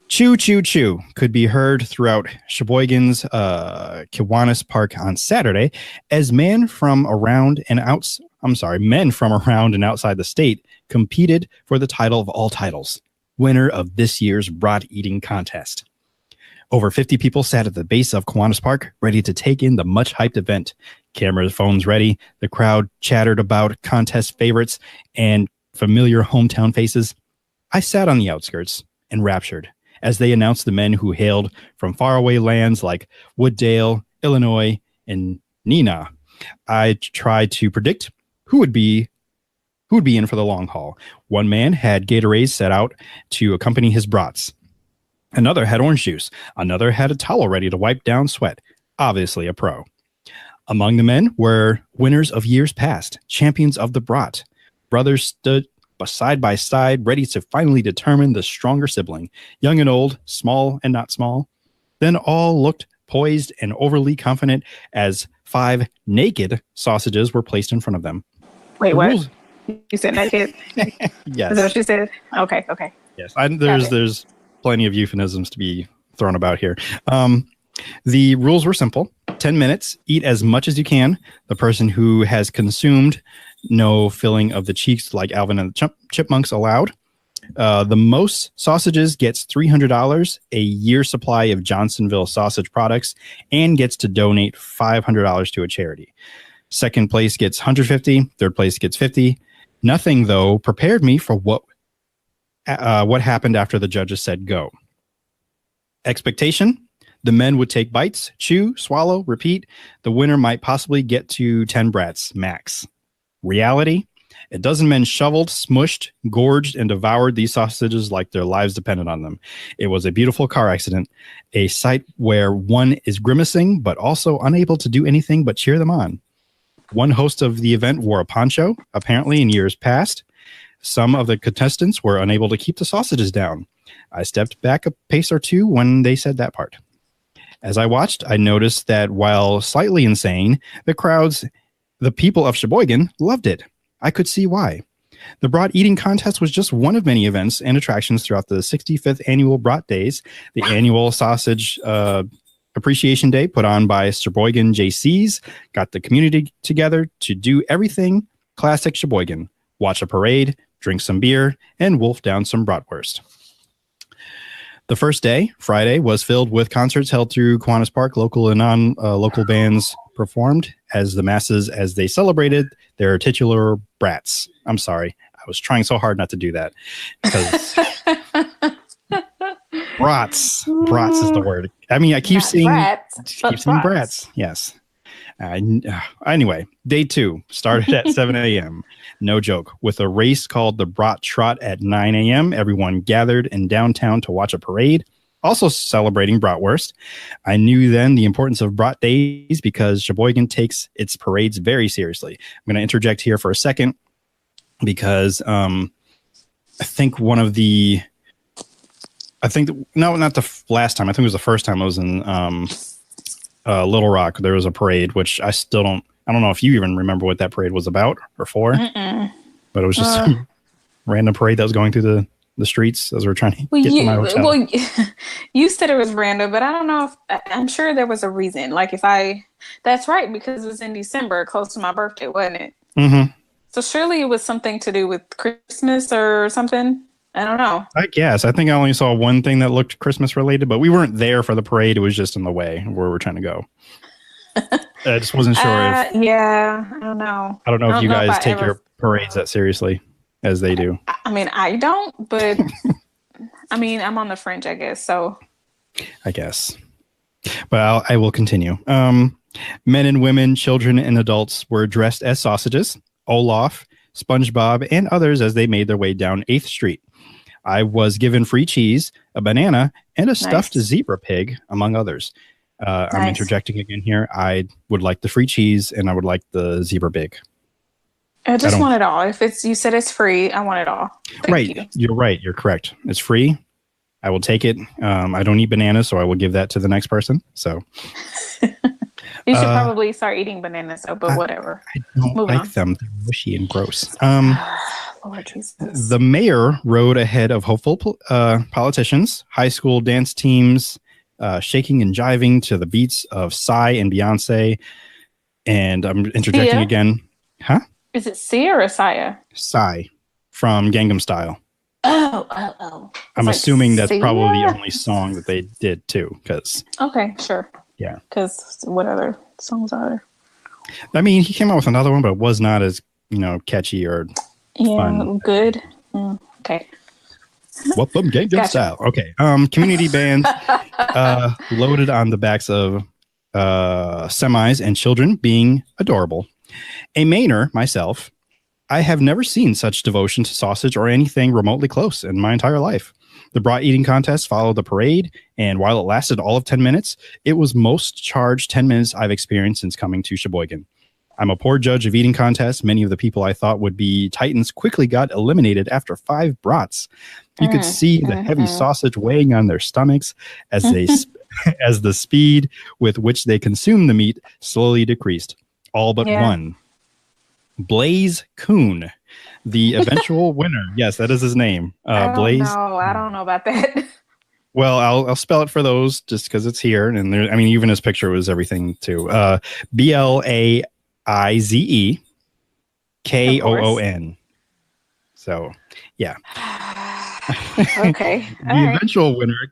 Choo Choo Choo could be heard throughout Sheboygan's Kiwanis Park on Saturday as men from around and outside the state competed for the title of all titles, winner of this year's brat eating contest. Over 50 people sat at the base of Kiwanis Park, ready to take in the much-hyped event. Cameras, phones ready. The crowd chattered about contest favorites and familiar hometown faces. I sat on the outskirts, enraptured, as they announced the men who hailed from faraway lands like Wooddale, Illinois, and Neenah. I tried to predict who would be in for the long haul. One man had Gatorade set out to accompany his brats. Another had orange juice. Another had a towel ready to wipe down sweat. Obviously a pro. Among the men were winners of years past, champions of the brat. Brothers stood side by side, ready to finally determine the stronger sibling, young and old, small and not small. Then all looked poised and overly confident as 5 naked sausages were placed in front of them. Wait, what? You said naked? Yes. Is that what you said? Okay. Yes. There's plenty of euphemisms to be thrown about here. The rules were simple. 10 minutes, eat as much as you can. The person who has consumed no filling of the cheeks like Alvin and the Chipmunks allowed. The most sausages gets $300, a year supply of Johnsonville sausage products, and gets to donate $500 to a charity. Second place gets $150. Third place gets $50. Nothing, though, prepared me for what happened after the judges said go. Expectation: the men would take bites, chew, swallow, repeat. The winner might possibly get to 10 brats, max. Reality: a dozen men shoveled, smushed, gorged, and devoured these sausages like their lives depended on them. It was a beautiful car accident, a sight where one is grimacing, but also unable to do anything but cheer them on. One host of the event wore a poncho, apparently in years past. Some of the contestants were unable to keep the sausages down. I stepped back a pace or two when they said that part. As I watched, I noticed that while slightly insane, the people of Sheboygan loved it. I could see why. The Brat Eating Contest was just one of many events and attractions throughout the 65th annual Brat Days, the annual sausage Appreciation Day put on by Sheboygan JCs got the community together to do everything classic Sheboygan. Watch a parade, drink some beer, and wolf down some bratwurst. The first day, Friday, was filled with concerts held through Kiwanis Park. Local and non-local bands performed as the masses as they celebrated their titular brats. I'm sorry. I was trying so hard not to do that. Because brats is the word. I mean, I keep seeing brats. Yes. Anyway, day 2 started at 7 a.m. No joke. With a race called the Brat Trot at 9 a.m., everyone gathered in downtown to watch a parade, also celebrating bratwurst. I knew then the importance of Brat Days because Sheboygan takes its parades very seriously. I'm going to interject here for a second because I think not the last time. I think it was the first time I was in Little Rock. There was a parade, which I don't know if you even remember what that parade was about or for. But it was just a random parade that was going through the streets as we were trying to get to my hotel. Well, you said it was random, but I don't know if I'm sure there was a reason. Like that's right, because it was in December, close to my birthday, wasn't it? Mm-hmm. So surely it was something to do with Christmas or something. I don't know. I guess. I think I only saw one thing that looked Christmas related, but we weren't there for the parade. It was just in the way where we're trying to go. I just wasn't sure if... Yeah, I don't know. I don't know if you guys take your parades that seriously as they do. I mean, I don't, but I mean, I'm on the fringe, I guess, so... I guess. But I will continue. Men and women, children and adults were dressed as sausages, Olaf, SpongeBob, and others as they made their way down 8th Street. I was given free cheese, a banana, and a stuffed zebra pig, among others. I'm interjecting again here. I would like the free cheese, and I would like the zebra pig. I just want it all. If you said it's free, I want it all. Thank you. You're right. You're correct. It's free. I will take it. I don't eat bananas, so I will give that to the next person. So you should probably start eating bananas, but whatever. I don't like them. They're mushy and gross. Lord Jesus. The mayor rode ahead of hopeful politicians, high school dance teams, shaking and jiving to the beats of Psy and Beyonce. And I'm interjecting again. Huh? Is it Sia or Saya? Psy from Gangnam Style. Oh. I'm assuming that's probably the only song that they did too. Okay, sure. Yeah. Because what other songs are there? I mean, he came out with another one, but it was not as, catchy or fun. Good. Okay. What them Gangnam Style? Okay. Community bands loaded on the backs of semis and children being adorable. A Mainer, myself, I have never seen such devotion to sausage or anything remotely close in my entire life. The brat eating contest followed the parade, and while it lasted all of 10 minutes, it was most charged 10 minutes I've experienced since coming to Sheboygan. I'm a poor judge of eating contests. Many of the people I thought would be titans quickly got eliminated after 5 brats. You could see the heavy sausage weighing on their stomachs as as the speed with which they consumed the meat slowly decreased. All but one. Blaze Coon, the eventual winner. Yes, that is his name. Blaze. No, I don't know about that. Well, I'll spell it for those just because it's here, and there, I mean, even his picture was everything too. BLAIZE KOON. So, yeah. Okay. The eventual winner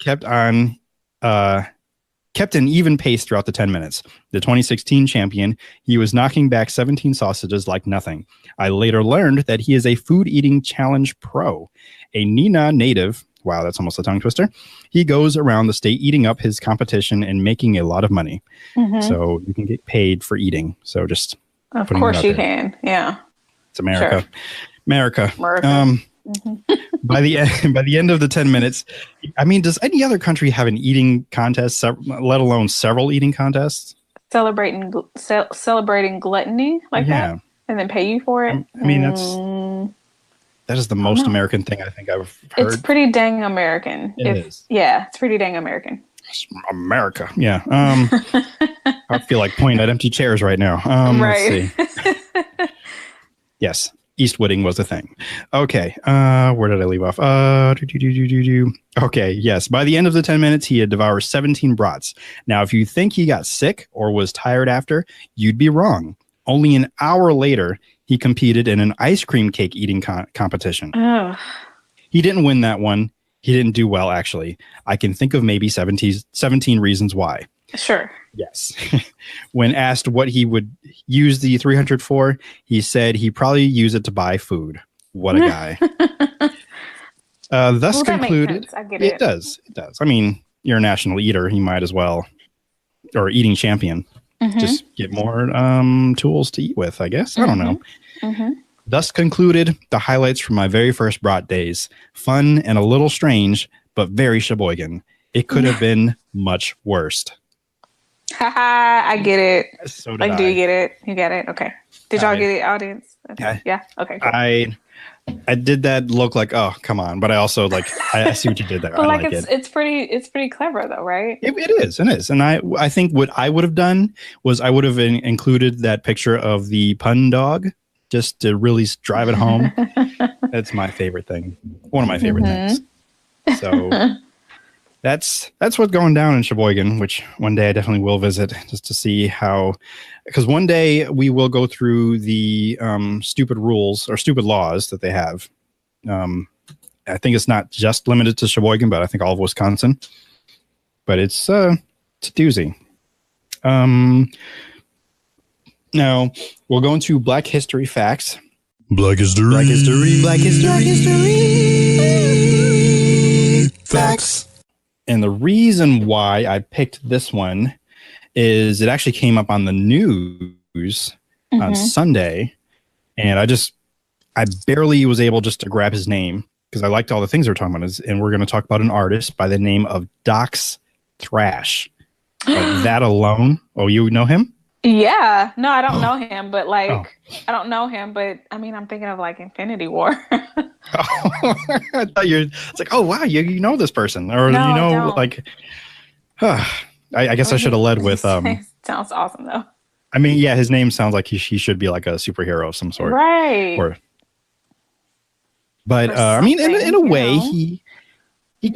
kept an even pace throughout the 10 minutes. The 2016 champion, he was knocking back 17 sausages like nothing. I later learned that he is a food eating challenge pro, a Nina native. Wow, that's almost a tongue twister. He goes around the state eating up his competition and making a lot of money. So you can get paid for eating. So just of course you can. Yeah. It's America. Sure. America. By the end of the 10 minutes, I mean, does any other country have an eating contest, let alone several eating contests? Celebrating gluttony like that, and then pay you for it. I mean, that is the most American thing I think I've heard. It's pretty dang American. It is. Yeah, it's pretty dang American. It's America. Yeah. I feel like pointing at empty chairs right now. Right. Let's see. Yes. Eastwooding was a thing. Okay, where did I leave off? Okay, yes. By the end of the 10 minutes, he had devoured 17 brats. Now, if you think he got sick or was tired after, you'd be wrong. Only an hour later, he competed in an ice cream cake eating competition. Oh. He didn't win that one. He didn't do well, actually. I can think of maybe 17 reasons why. Sure. Yes. When asked what he would use the 300 for, he said he'd probably use it to buy food. What a guy. Thus concluded. I get it. It does. It does. I mean, you're a national eater. He might as well, or eating champion. Just get more tools to eat with, I guess. I don't know. Thus concluded the highlights from my very first brat days. Fun and a little strange, but very Sheboygan. It could have been much worse. Haha, I get it. So do you get it? You get it? Okay. Did y'all get it, audience? Okay. Yeah. Okay. Cool. I did that look like, oh, come on. But I also I see what you did there. But I like it. It's pretty clever though, right? It is. And I think what I would have done was I would have included that picture of the pun dog just to really drive it home. That's my favorite thing. One of my favorite things. So that's what's going down in Sheboygan, which one day I definitely will visit just to see how, because one day we will go through the stupid rules or stupid laws that they have. I think it's not just limited to Sheboygan, but I think all of Wisconsin. But it's a doozy. Now we'll go into Black History facts. Black History. Black History. Black History. Black History. Facts. And the reason why I picked this one is it actually came up on the news on Sunday. And I barely was able just to grab his name because I liked all the things we're talking about. And we're going to talk about an artist by the name of Doc's Thrash. Like that alone. Oh, you know him? Yeah. No, I don't know him, but I don't know him, but I mean, I'm thinking of Infinity War. I thought it's like, oh wow, you know this person, or no, I guess I should have led with. Sounds awesome though. I mean, yeah, his name sounds like he should be like a superhero of some sort, right? But I mean, in a way, he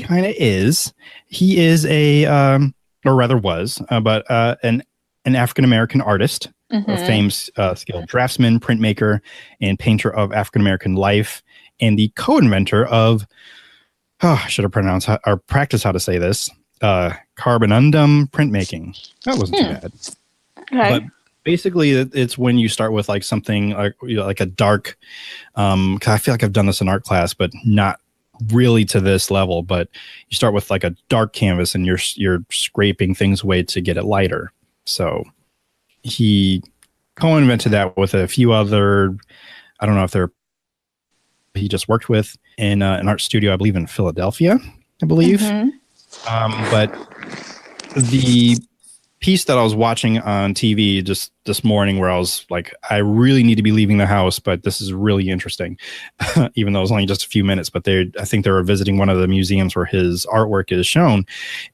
kind of is. He is or rather was, but an African American artist. A famous skilled draftsman, printmaker, and painter of African American life, and the co-inventor of, I should have pronounced or practiced how to say this, carbonundum printmaking. That wasn't too bad. Okay. But basically, it's when you start with something like a dark. Cause I feel like I've done this in art class, but not really to this level. But you start with a dark canvas, and you're scraping things away to get it lighter. So he co-invented that with a few other, I don't know if he just worked with in an art studio, I believe in Philadelphia, I believe. But the piece that I was watching on TV just this morning where I was like, I really need to be leaving the house, but this is really interesting, even though it was only just a few minutes, but I think they were visiting one of the museums where his artwork is shown,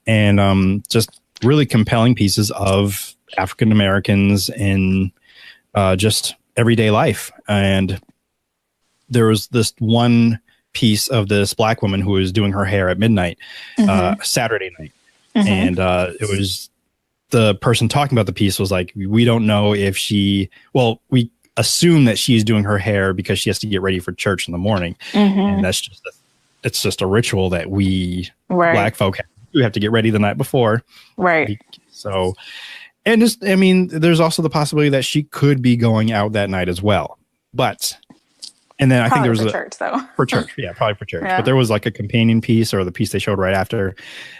and just really compelling pieces of African Americans in just everyday life. And there was this one piece of this Black woman who was doing her hair at midnight, Saturday night. And it was the person talking about the piece was like, we don't know if we assume that she's doing her hair because she has to get ready for church in the morning. And that's it's just a ritual that we Black folk have to get ready the night before. Right. So, and just, I mean, there's also the possibility that she could be going out that night as well. But, and then I think there was church though. For church. Yeah, probably for church. Yeah. But there was a companion piece, or the piece they showed right after,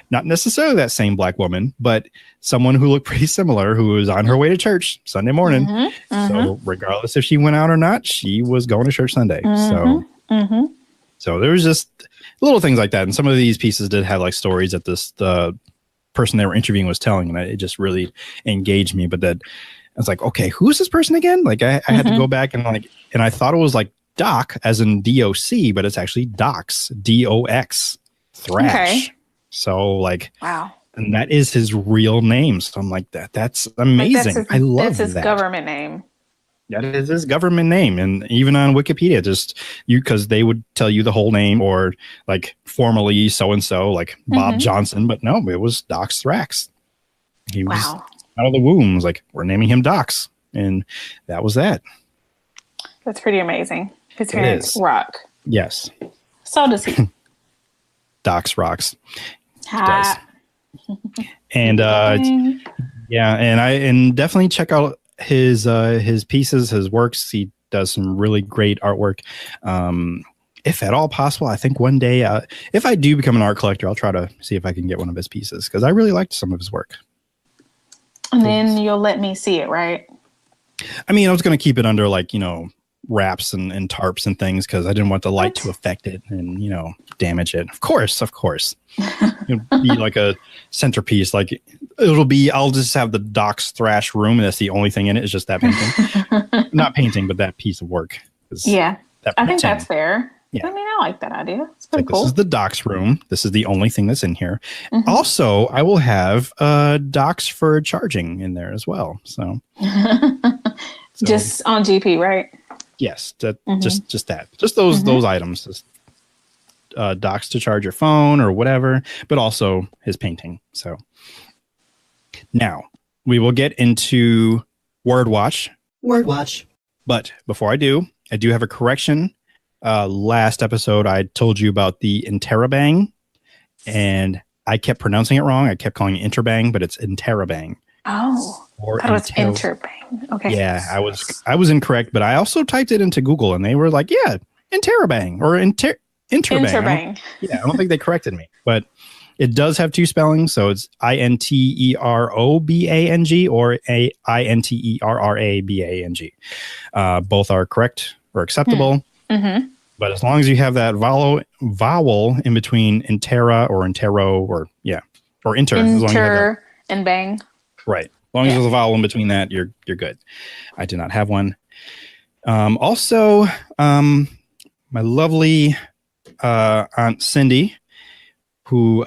not necessarily that same Black woman, but someone who looked pretty similar, who was on her way to church Sunday morning. So regardless if she went out or not, she was going to church Sunday. So there was just little things like that. And some of these pieces did have stories that the person they were interviewing was telling, and it just really engaged me. But that I was like, okay, who's this person again? I had to go back and I thought it was Doc as in DOC, but it's actually Doc's DOX Thrash. Okay. So wow. And that is his real name. So I'm like, that's amazing. I love that. That's his government name. That is his government name, and even on Wikipedia, just because they would tell you the whole name or like formerly so and so, like Bob Johnson, but no, it was Dox Thrax. He was out of the womb. Was like, we're naming him Dox, and that was that. That's pretty amazing. His parents rock. Yes. So does he. Dox rocks. He does. And and definitely check out his pieces, his works. He does some really great artwork. If at all possible, I think one day, if I do become an art collector, I'll try to see if I can get one of his pieces because I really liked some of his work. And then you'll let me see it, right? I mean, I was going to keep it under like, wraps and tarps and things because I didn't want the light to affect it and, damage it. Of course. It'll be like a centerpiece. Like I'll just have the Dox Thrash room. And that's the only thing in it is just that painting. Not painting, but that piece of work. Yeah. I think that's fair. Yeah. I mean, I like that idea. It's pretty cool. This is the Dox room. This is the only thing that's in here. Also, I will have docks for charging in there as well. So just on GP, right? Yes, just that. Just those items. Just, docks to charge your phone or whatever, but also his painting. So now we will get into Word Watch. But before I do have a correction. Last episode, I told you about the Interrobang, and I kept pronouncing it wrong. I kept calling it Interbang, but it's Interrobang. Oh, I thought it was Interbang. Okay. Yeah, I was incorrect, but I also typed it into Google, and they were like, "Yeah, Interrobang or Interbang." Interbang. I don't think they corrected me, but it does have two spellings, so it's Interobang or Interrabang. Both are correct or acceptable. But as long as you have that vowel in between Intera or Intero or inter. As long as you have that, and bang. Right. As long as there's a vowel in between that, you're good. I did not have one. Also, my lovely Aunt Cindy, who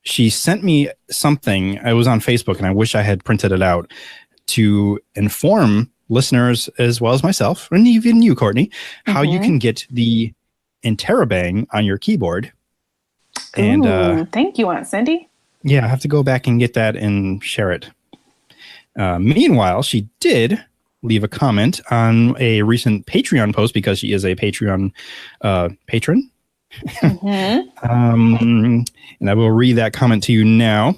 she sent me something. It was on Facebook, and I wish I had printed it out to inform listeners as well as myself, and even you, Courtney, how you can get the Interrobang on your keyboard. And thank you, Aunt Cindy. Yeah, I have to go back and get that and share it. Meanwhile, she did leave a comment on a recent Patreon post because she is a Patreon patron. And I will read that comment to you now.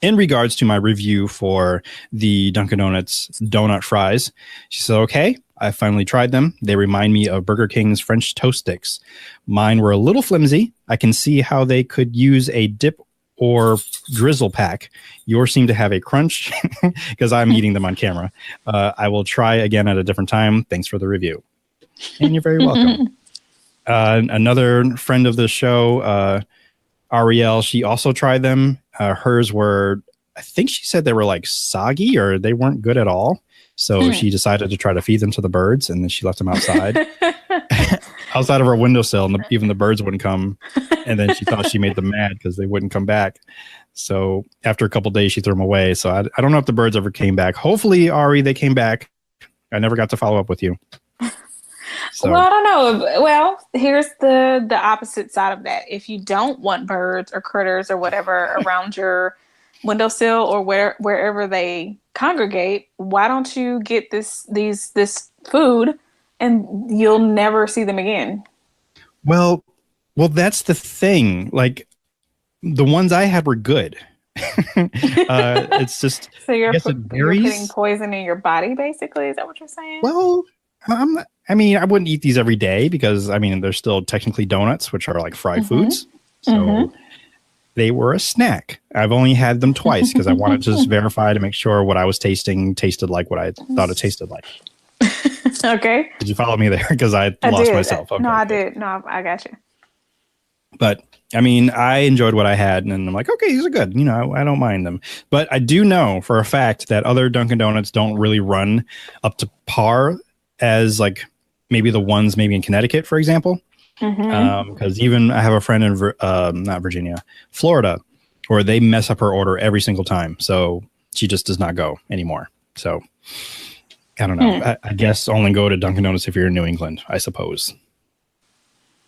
In regards to my review for the Dunkin' Donuts donut fries, she said, okay, I finally tried them. They remind me of Burger King's French toast sticks. Mine were a little flimsy. I can see how they could use a dip or drizzle pack. Yours seem to have a crunch because I'm eating them on camera. I will try again at a different time. Thanks for the review. And you're very welcome. Another friend of the show, Ariel, she also tried them. Hers were, I think she said they were like soggy or they weren't good at all. So she decided to try to feed them to the birds, and then she left them outside, outside of her windowsill, and even the birds wouldn't come. And then she thought she made them mad because they wouldn't come back. So after a couple of days, she threw them away. So I don't know if the birds ever came back. Hopefully, Ari, they came back. I never got to follow up with you. So. Well, I don't know. Well, here's the opposite side of that. If you don't want birds or critters or whatever around your windowsill or wherever they congregate, why don't you get this food and you'll never see them again? Well, that's the thing. Like the ones I had were good. It's just so you're putting poison in your body, basically. Is that what you're saying? Well, I wouldn't eat these every day because they're still technically donuts, which are like fried foods. So they were a snack. I've only had them twice because I wanted to just verify to make sure what I was tasting tasted like what I thought it tasted like. Okay. Did you follow me there? Because I lost myself. Okay, no, I did. No, I got you. But I enjoyed what I had, and I'm like, okay, these are good. I don't mind them. But I do know for a fact that other Dunkin' Donuts don't really run up to par as like maybe the ones maybe in Connecticut, for example. Because even I have a friend in not Virginia, Florida, where they mess up her order every single time. So she just does not go anymore. So I don't know. I guess only go to Dunkin' Donuts if you're in New England, I suppose.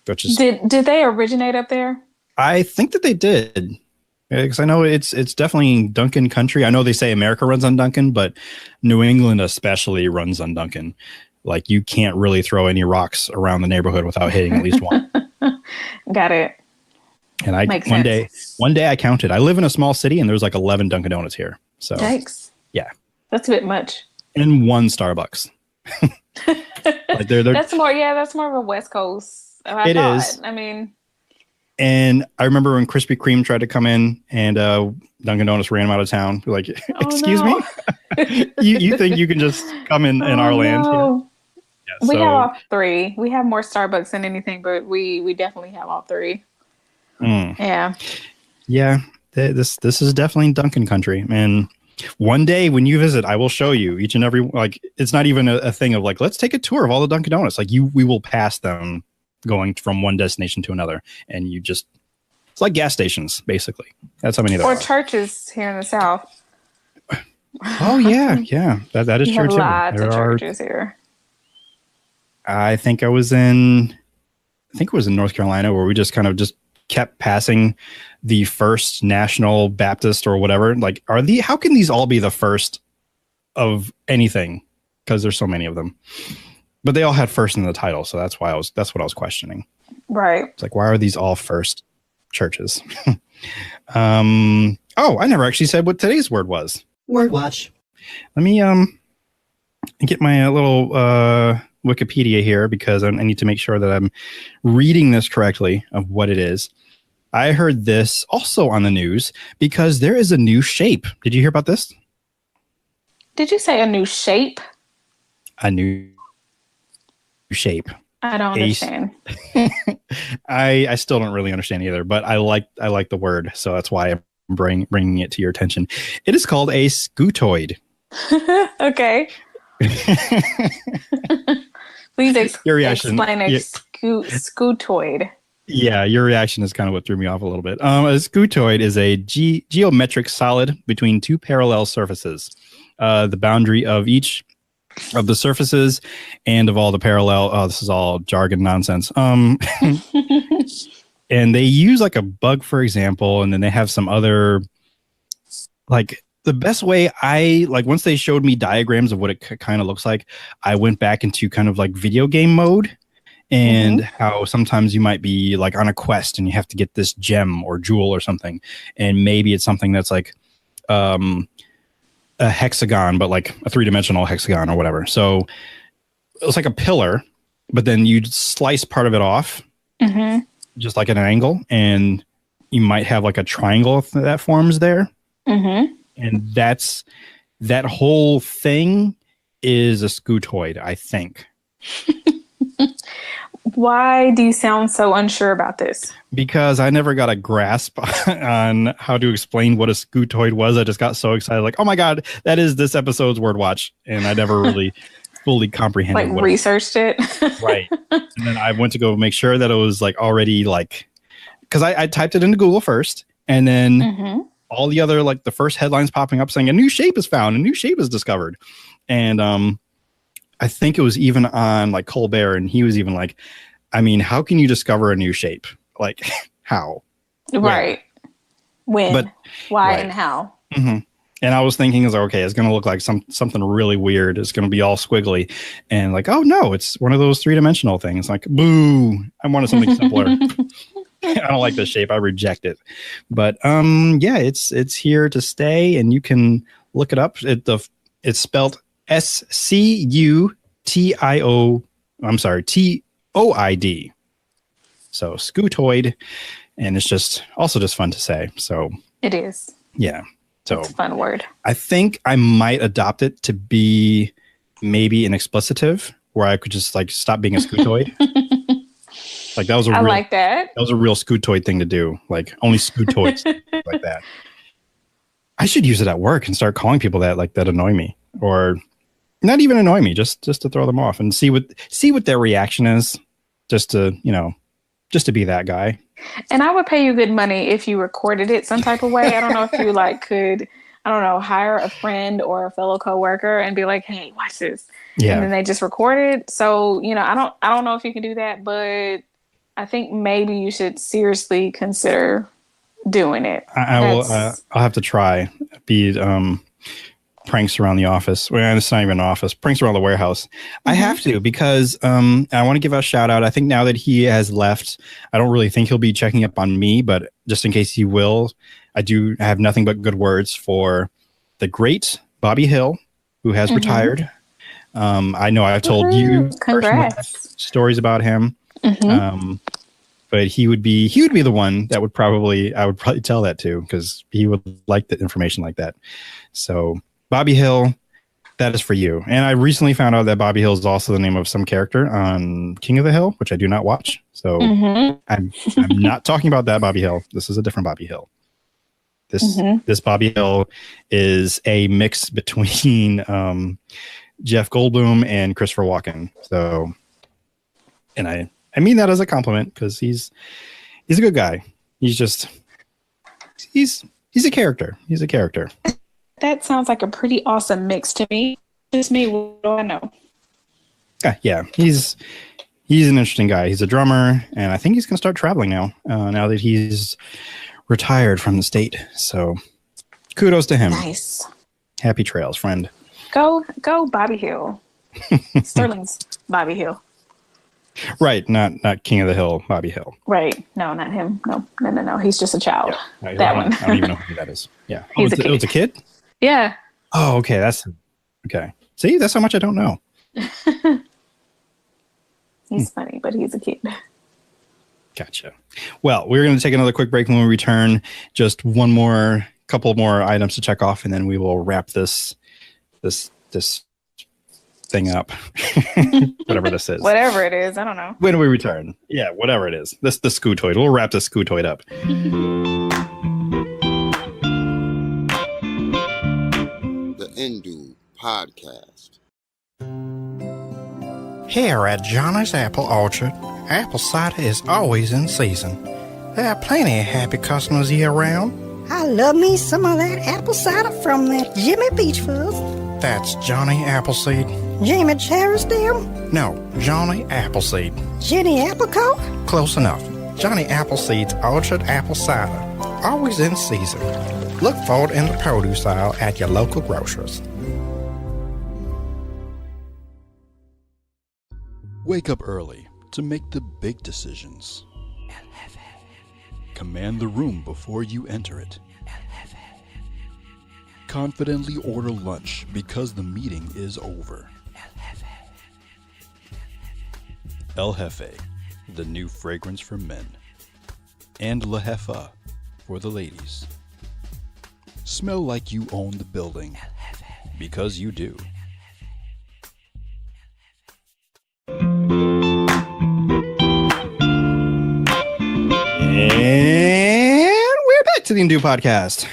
Which is, did they originate up there? I think that they did. Because I know it's definitely Dunkin' country. I know they say America runs on Dunkin', but New England especially runs on Dunkin'. Like you can't really throw any rocks around the neighborhood without hitting at least one. Got it. And one day I counted. I live in a small city and there's like 11 Dunkin' Donuts here. So yikes. Yeah. That's a bit much. And one Starbucks. Like that's more of a West Coast. It is. I mean, and I remember when Krispy Kreme tried to come in and Dunkin' Donuts ran them out of town. Like, excuse me? you think you can just come in our land? No. Yeah, we have all three. We have more Starbucks than anything, but we definitely have all three. Yeah. Yeah. This is definitely Dunkin' country. And one day when you visit, I will show you each and every, like, it's not even a thing of like, let's take a tour of all the Dunkin' Donuts. Like we will pass them going from one destination to another. And it's like gas stations, basically. That's how many there are. Or churches here in the South. Oh, yeah. Yeah. That is true, too. Lots of churches here. I think it was in North Carolina where we just kind of just kept passing the First National Baptist or whatever. Like, how can these all be the first of anything? Because there's so many of them. But they all had first in the title, so that's what I was questioning. Right. It's like, why are these all first churches? I never actually said what today's word was. Word watch. Let me get my little Wikipedia here because I need to make sure that I'm reading this correctly of what it is. I heard this also on the news because there is a new shape. Did you hear about this? Did you say a new shape? A new shape. I don't understand. I still don't really understand either, but I like the word, so that's why I'm bringing it to your attention. It is called a scutoid. Okay. Please explain a scutoid. Yeah, your reaction is kind of what threw me off a little bit. A scutoid is a geometric solid between two parallel surfaces. The boundary of each of the surfaces and of all the parallel. Oh, this is all jargon nonsense. And they use like a bug, for example, and then they have some other, like, the best way once they showed me diagrams of what it kind of looks like, I went back into kind of like video game mode and how sometimes you might be like on a quest and you have to get this gem or jewel or something. And maybe it's something that's like, a hexagon, but like a 3-dimensional hexagon or whatever. So it's like a pillar, but then you slice part of it off, just like at an angle, and you might have like a triangle that forms there. And that whole thing is a scutoid, I think. Why do you sound so unsure about this? Because I never got a grasp on how to explain what a scutoid was. I just got so excited, like, oh my God, that is this episode's word watch. And I never really fully comprehended like researched it. Right. And then I went to go make sure that it was like already like, because I typed it into Google first, and then all the other, like the first headlines popping up saying a new shape is found, a new shape is discovered. And I think it was even on like Colbert, and he was even like, I mean, how can you discover a new shape? Like, how? Right. When? Why? Right. And how? And I was thinking, okay, it's going to look like something really weird. It's going to be all squiggly. And like, oh no, it's one of those 3-dimensional things. Like, boo, I wanted something simpler. I don't like this shape. I reject it. But yeah, it's here to stay, and you can look it up. It's spelled SCUTIO. I'm sorry, TOID. So scutoid, and it's just fun to say. So it is. Yeah. So it's a fun word. I think I might adopt it to be maybe an explicitive where I could just like stop being a scutoid. Like that was I like that. That was a real scutoid thing to do. Like only scutoids like that. I should use it at work and start calling people that annoy me, or not even annoy me, just to throw them off and see what their reaction is, just to be that guy. And I would pay you good money if you recorded it some type of way. I don't know if you like could I don't know, hire a friend or a fellow coworker and be like, hey, watch this. Yeah. And then they just record it. So, I don't know if you can do that, but I think maybe you should seriously consider doing it. I will. I'll have to try. Be pranks around the office. Well, it's not even an office. Pranks around the warehouse. I have to because I want to give a shout out. I think now that he has left, I don't really think he'll be checking up on me, but just in case he will, I do have nothing but good words for the great Bobby Hill, who has retired. I know I've told you stories about him. But he would be the one that I would probably tell that to, because he would like the information like that. So Bobby Hill, that is for you. And I recently found out that Bobby Hill is also the name of some character on King of the Hill, which I do not watch. So I'm not talking about that Bobby Hill. This is a different Bobby Hill. This Bobby Hill is a mix between Jeff Goldblum and Christopher Walken. So, and I mean that as a compliment, because he's a good guy. He's a character. He's a character. That sounds like a pretty awesome mix to me. Just me, what do I know? Yeah, he's an interesting guy. He's a drummer, and I think he's going to start traveling now. Now that he's retired from the state. So, kudos to him. Nice. Happy trails, friend. Go, Bobby Hill. Sterling's Bobby Hill. Right, not King of the Hill, Bobby Hill. Right, no, not him. No. He's just a child. Yeah. That one. I don't even know who that is. Yeah, It was a kid. Yeah. Oh, okay. That's okay. See, that's how much I don't know. He's funny, but he's a kid. Gotcha. Well, we're going to take another quick break. When we return, just couple more items to check off, and then we will wrap this thing up. Whatever this is. Whatever it is, I don't know. When we return. Yeah, whatever it is. The Scootoid. We'll wrap the Scootoid up. The Indu Podcast. Here at Johnny's Apple Orchard, apple cider is always in season. There are plenty of happy customers year-round. I love me some of that apple cider from that Jimmy Peach Fuzz. That's Johnny Appleseed. Jimmy Cherrysdale. No, Johnny Appleseed. Jenny Applecoat. Close enough. Johnny Appleseed's Orchard Apple Cider. Always in season. Look for it in the produce aisle at your local grocers. Wake up early to make the big decisions. Command the room before you enter it. Confidently order lunch because the meeting is over. El Jefe, the new fragrance for men. And La Jefa for the ladies. Smell like you own the building, because you do. And we're back to the Indu Podcast.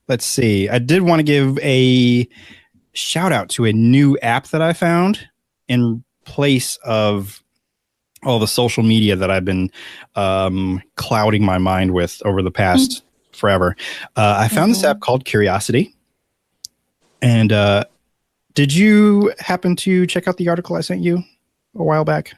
Let's see. I did want to give a shout out to a new app that I found in place of all the social media that I've been clouding my mind with over the past forever. I found this app called Curiosity. And did you happen to check out the article I sent you a while back?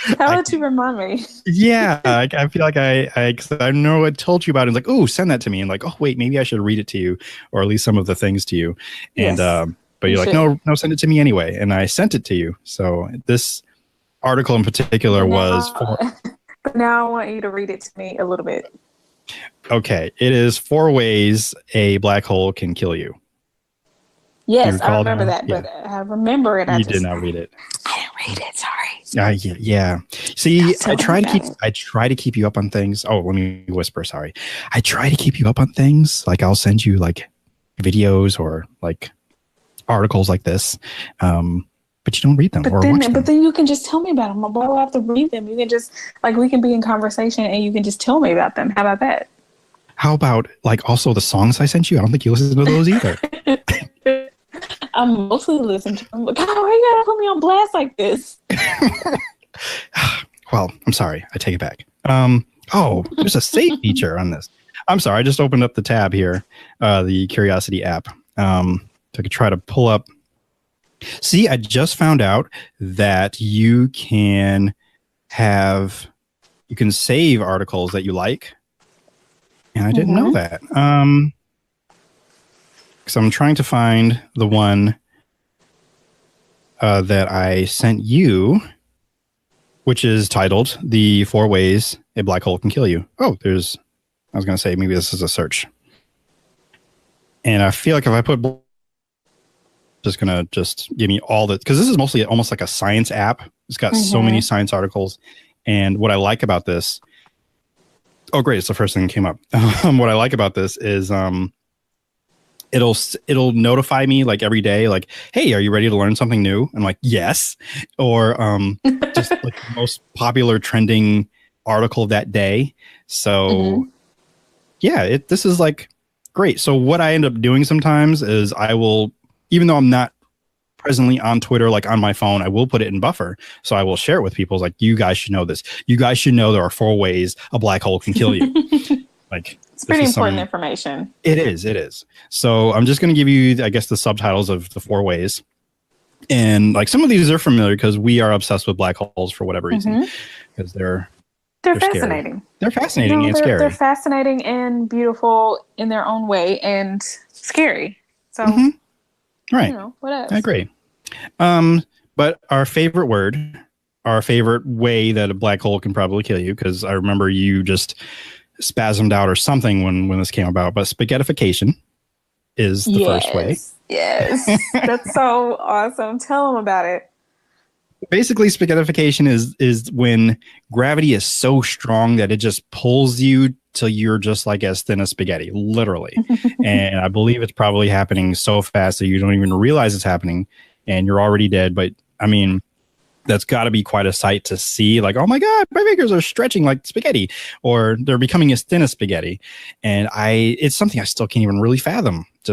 How about you remind me? Yeah, I feel like cause I know I told you about it. Like, oh, send that to me. And like, oh, wait, maybe I should read it to you, or at least some of the things to you. And Yes, but you're like, no, send it to me anyway. And I sent it to you. So this article in particular was for. But now I want you to read it to me a little bit. Okay, it is 4 ways a black hole can kill you. Yes, I remember that, Yeah. but I remember it. You did not read it. I didn't read it. Sorry. Yeah. See, So I try to bad. keep you up on things. Oh, let me whisper. Sorry. I try to keep you up on things. Like I'll send you like videos or like articles like this, but you don't read them or watch them. But then you can just tell me about them. Why do I have to read them? You can just we can be in conversation and you can just tell me about them. How about that? How about like also the songs I sent you? I don't think you listen to those either. I'm mostly listening to them. But God, why you gotta put me on blast like this? Well, I'm sorry. I take it back. Oh, there's a save feature on this. I'm sorry, I just opened up the tab here, the Curiosity app. So I could try to pull up. See, I just found out that you can save articles that you like. And I didn't know that. Because I'm trying to find the one that I sent you, which is titled "The 4 Ways a Black Hole Can Kill You." Oh, I was going to say maybe this is a search. And I feel like if I put just going to give me all the, because this is mostly almost like a science app. It's got so many science articles. And what I like about this, oh, great. It's the first thing that came up. What I like about this is it'll notify me like every day, like, hey, are you ready to learn something new? I'm like, yes. Or just like the most popular trending article that day. So yeah, this is like great. So what I end up doing sometimes is I will, even though I'm not presently on Twitter, like on my phone, I will put it in buffer. So I will share it with people. It's like, you guys should know this. You guys should know there are 4 ways a black hole can kill you. Like, it's pretty important information. It is. So I'm just going to give you, I guess, the subtitles of the 4 ways. And like some of these are familiar because we are obsessed with black holes for whatever reason. Because they're fascinating. Scary. They're fascinating and scary. They're fascinating and beautiful in their own way and scary. So, right. What else? I agree. But our favorite way that a black hole can probably kill you, because I remember you just spasmed out or something when this came about, but spaghettification is the first way. Yes. That's so awesome. Tell them about it. Basically, spaghettification is when gravity is so strong that it just pulls you till you're just like as thin as spaghetti, literally. And I believe it's probably happening so fast that you don't even realize it's happening and you're already dead. But I mean, that's got to be quite a sight to see. Like, oh my God, my fingers are stretching like spaghetti, or they're becoming as thin as spaghetti. And it's something I still can't even really fathom. I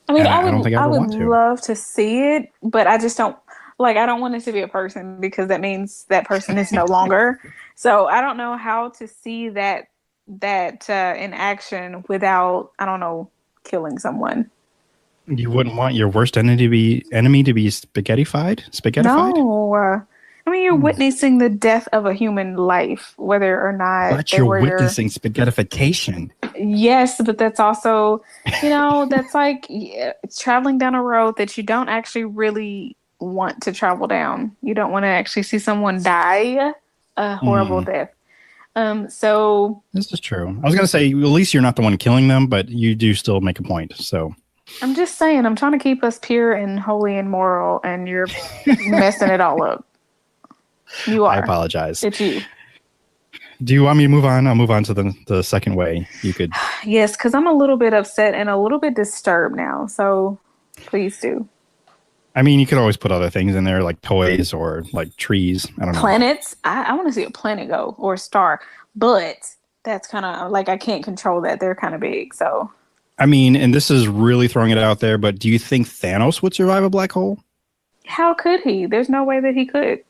would love to see it, but I just don't. Like, I don't want it to be a person because that means that person is no longer. So I don't know how to see that in action without, I don't know, killing someone. You wouldn't want your worst enemy to be spaghettified? No. I mean, you're witnessing the death of a human life, whether or not. But you're witnessing spaghettification. Yes, but that's also, that's like it's traveling down a road that you don't actually really want to travel down. You don't want to actually see someone die a horrible death. So this is true. I was going to say, at least you're not the one killing them, but you do still make a point. So I'm just saying, I'm trying to keep us pure and holy and moral, and you're messing it all up. You are. I apologize. It's you. Do you want me to move on? I'll move on to the second way you could. Yes, because I'm a little bit upset and a little bit disturbed now. So please do. I mean, you could always put other things in there, like toys or like trees. I don't know. Planets. I want to see a planet go, or a star, but that's kind of like I can't control that. They're kind of big, so. I mean, and this is really throwing it out there, but do you think Thanos would survive a black hole? How could he? There's no way that he could.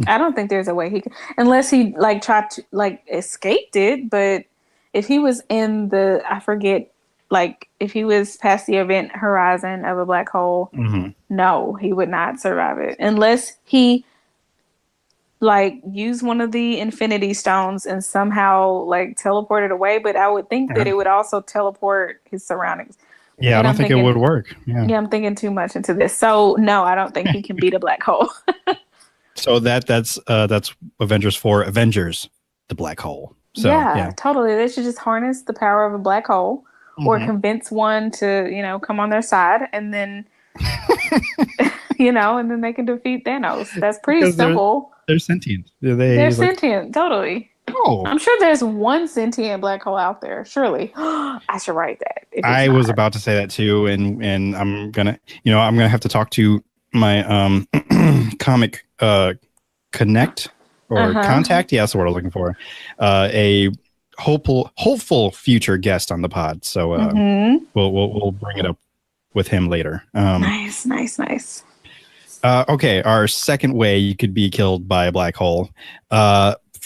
I don't think there's a way he could, unless he like tried to like escaped it. But if he was in the, I forget, like if he was past the event horizon of a black hole, no, he would not survive it unless he like used one of the Infinity Stones and somehow like teleported away. But I would think that it would also teleport his surroundings. Yeah, I don't think it would work. Yeah, I'm thinking too much into this. So no, I don't think he can beat a black hole. So that's Avengers 4, Avengers, the black hole. So, yeah, totally. They should just harness the power of a black hole or convince one to, come on their side and then, and then they can defeat Thanos. That's pretty simple. They're sentient. They're sentient, totally. Oh. I'm sure there's one sentient black hole out there. Surely. I should write that. I was about to say that too. And I'm going to have to talk to my comic connect or contact. Yeah, that's the word I was looking for. A hopeful future guest on the pod. So we'll bring it up with him later. Nice. Okay, our second way you could be killed by a black hole.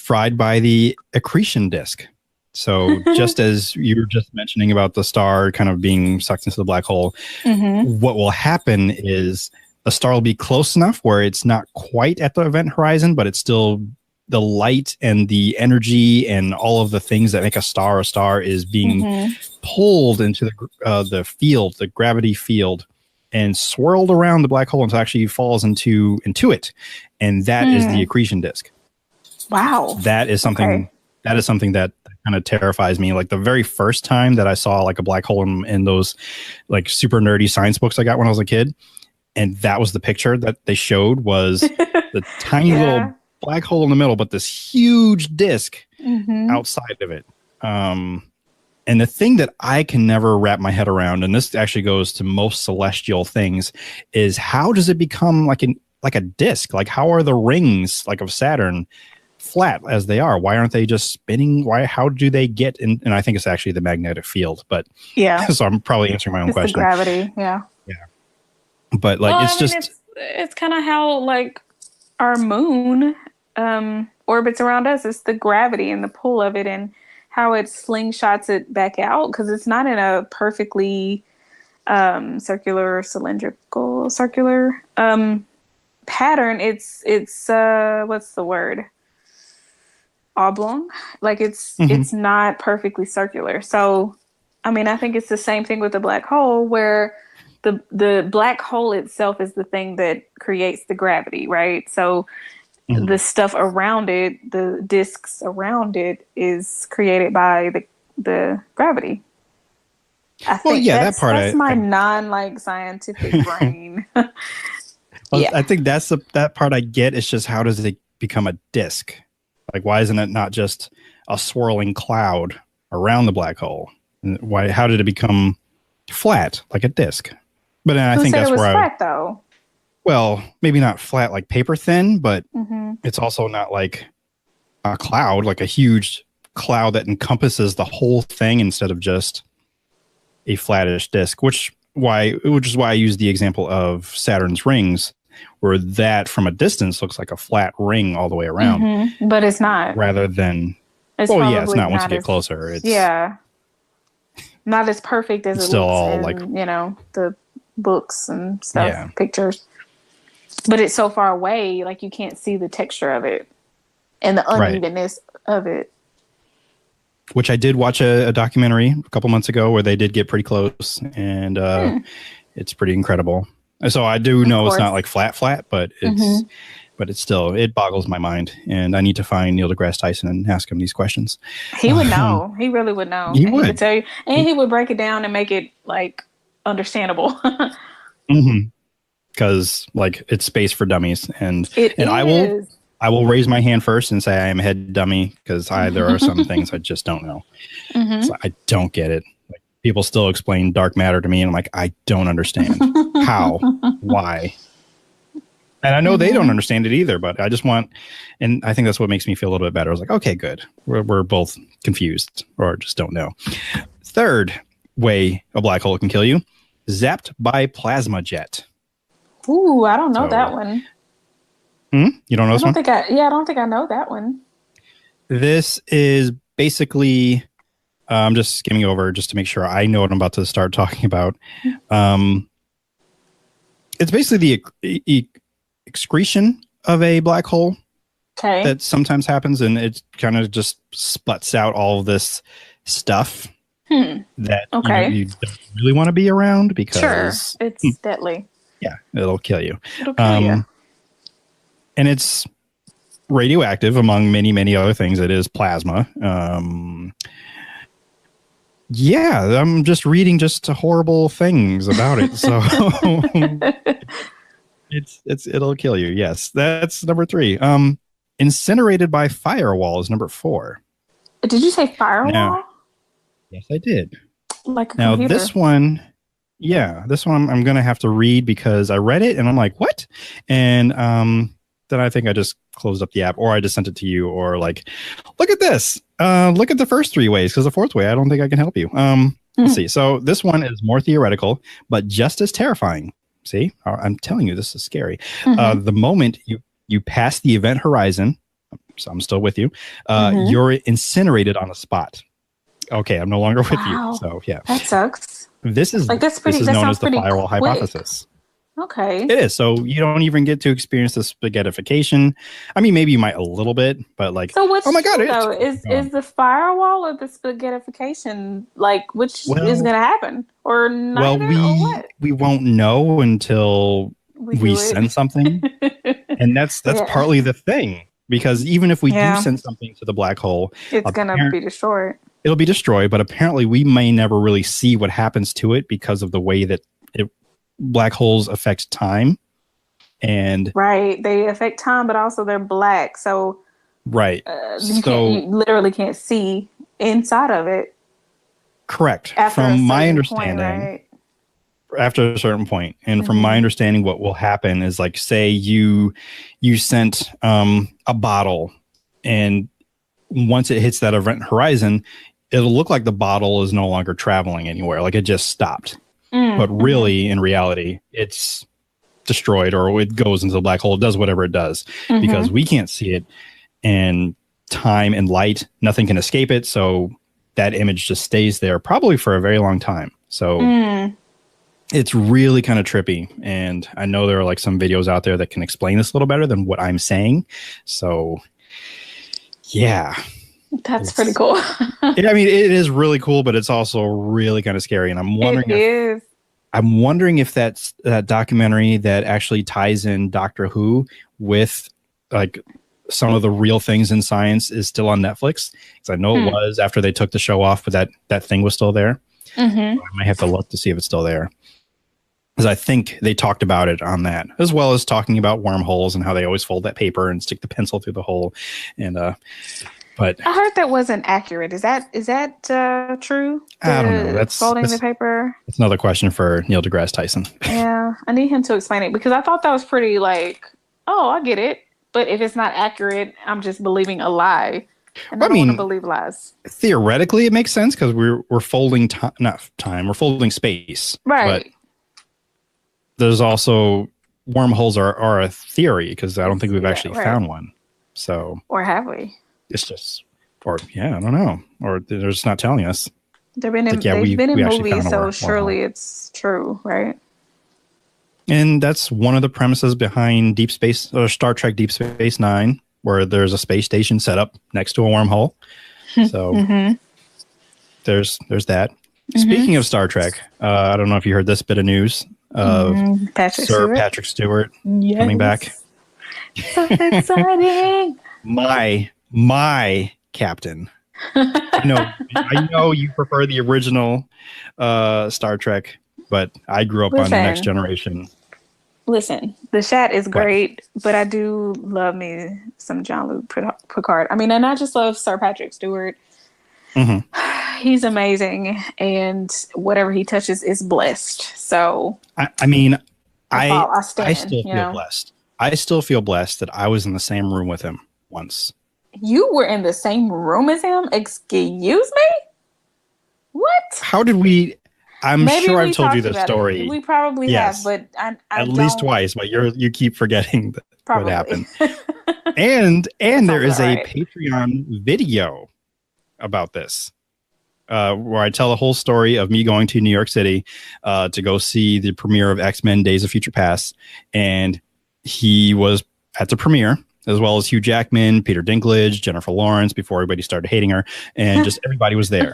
fried by the accretion disk. So just as you were just mentioning about the star kind of being sucked into the black hole, what will happen is a star will be close enough where it's not quite at the event horizon, but it's still the light and the energy and all of the things that make a star is being pulled into the field, the gravity field, and swirled around the black hole until it actually falls into it. And that is the accretion disk. Wow. That is something. Okay. That is something that kind of terrifies me. Like the very first time that I saw like a black hole in those like super nerdy science books I got when I was a kid, and that was the picture that they showed was the tiny little black hole in the middle, but this huge disk outside of it. And the thing that I can never wrap my head around, and this actually goes to most celestial things, is how does it become like a disk? Like how are the rings like of Saturn flat as they are? Why aren't they just spinning? How do they get in? And I think it's actually the magnetic field, but so I'm probably answering my own question. The gravity. Yeah. But like, it's kind of how like our moon orbits around us. It's the gravity and the pull of it and how it slingshots it back out. Cause it's not in a perfectly, circular pattern. It's what's the word? Oblong. Like it's not perfectly circular. So, I mean, I think it's the same thing with the black hole where the black hole itself is the thing that creates the gravity, right? So the stuff around it, the disks around it is created by the gravity. I think that's my non scientific brain. I think that's that part I get. It's just how does it become a disk? Like, why isn't it not just a swirling cloud around the black hole? And how did it become flat, like a disk? But then I think that's where flat, though. Well, maybe not flat like paper thin, but it's also not like a cloud, like a huge cloud that encompasses the whole thing instead of just a flattish disk. Which is why I use the example of Saturn's rings, where that from a distance looks like a flat ring all the way around. But it's not. Rather than, it's not once you get closer. It's not as perfect as it looks in, the books and stuff, pictures. But it's so far away, like you can't see the texture of it and the unevenness of it. Which I did watch a documentary a couple months ago where they did get pretty close, and it's pretty incredible. So I do know it's not like flat, but it's still, it boggles my mind, and I need to find Neil deGrasse Tyson and ask him these questions. He would know. He really would know. He would tell you, and he would break it down and make it like understandable. Because like it's space for dummies, and I will raise my hand first and say I am a head dummy because there are some things I just don't know. So I don't get it. Like, people still explain dark matter to me, and I'm like, I don't understand how, why. And I know they don't understand it either, but I just want, and I think that's what makes me feel a little bit better. I was like, okay, good. We're both confused or just don't know. Third way a black hole can kill you, zapped by plasma jet. Ooh, I don't know that one. You don't know this one? I don't think I know that one. This is basically, I'm just skimming over just to make sure I know what I'm about to start talking about. It's basically the excretion of a black hole that sometimes happens, and it kind of just sputs out all of this stuff that you don't really want to be around because it's deadly. Yeah, it'll kill you. It'll kill you. And it's radioactive, among many, many other things. It is plasma. I'm just reading just horrible things about it. So it'll kill you. Yes, that's number 3. Incinerated by firewall is number 4. Did you say firewall? Now, yes, I did. Like a computer. This one I'm going to have to read because I read it and I'm like, what? And then I think I just closed up the app, or I just sent it to you, or like, look at this. Look at the first 3 ways, because the 4th way, I don't think I can help you. Let's see. So this one is more theoretical, but just as terrifying. See, I'm telling you, this is scary. The moment you pass the event horizon, so I'm still with you. You're incinerated on the spot. Okay, I'm no longer with you. So yeah, that sucks. This is like that's pretty. This is that known sounds as the pretty firewall quick. hypothesis. Okay. It is. So you don't even get to experience the spaghettification. I mean, maybe you might a little bit, but like, so what's oh my god, though? Is the firewall or the spaghettification like which is going to happen or neither or what? We won't know until we send something, and that's partly the thing, because even if we do send something to the black hole, it's going to be destroyed. It'll be destroyed, but apparently we may never really see what happens to it because of the way that black holes affect time. And they affect time, but also they're black, so you literally can't see inside of it. Correct. From my understanding, after a certain point, and from my understanding, what will happen is, like, say you sent a bottle, and once it hits that event horizon, it'll look like the bottle is no longer traveling anywhere, like it just stopped. But really, in reality, it's destroyed, or it goes into the black hole. It does whatever it does because we can't see it, and time and light, nothing can escape it. So that image just stays there probably for a very long time. So it's really kind of trippy. And I know there are like some videos out there that can explain this a little better than what I'm saying. So yeah. That's pretty cool. I mean, it is really cool, but it's also really kind of scary. And I'm wondering I'm wondering if that's that documentary that actually ties in Doctor Who with like some of the real things in science is still on Netflix. Because I know it was after they took the show off, but that thing was still there. I might have to look to see if it's still there. Because I think they talked about it on that, as well as talking about wormholes and how they always fold that paper and stick the pencil through the hole. And but I heard that wasn't accurate. Is that true? I don't know. That's folding the paper. It's another question for Neil deGrasse Tyson. Yeah, I need him to explain it because I thought that was pretty like, oh, I get it. But if it's not accurate, I'm just believing a lie. And I don't want to believe lies. Theoretically, it makes sense because we're folding not time. We're folding space. Right. But there's also wormholes are a theory because I don't think we've actually found one. So. Or have we? It's just, I don't know, or they're just not telling us. They've been in movies, so surely it's true, right? And that's one of the premises behind Deep Space or Star Trek Deep Space Nine, where there's a space station set up next to a wormhole. So there's that. Speaking of Star Trek, I don't know if you heard this bit of news of Sir Patrick Stewart coming back. So exciting! My captain. I know you prefer the original Star Trek, but I grew up on the Next Generation. Listen, the chat is great, but I do love me some Jean-Luc Picard. I mean, and I just love Sir Patrick Stewart. He's amazing, and whatever he touches is blessed. So I still feel blessed. I still feel blessed that I was in the same room with him once. You were in the same room as him? Excuse me? What? How did we? Maybe sure I've told you the story. We probably have, but I at least twice. But you keep forgetting what happened. and there is a Patreon video about this, where I tell the whole story of me going to New York City to go see the premiere of X-Men: Days of Future Past, and he was at the premiere, as well as Hugh Jackman, Peter Dinklage, Jennifer Lawrence, before everybody started hating her, and just everybody was there.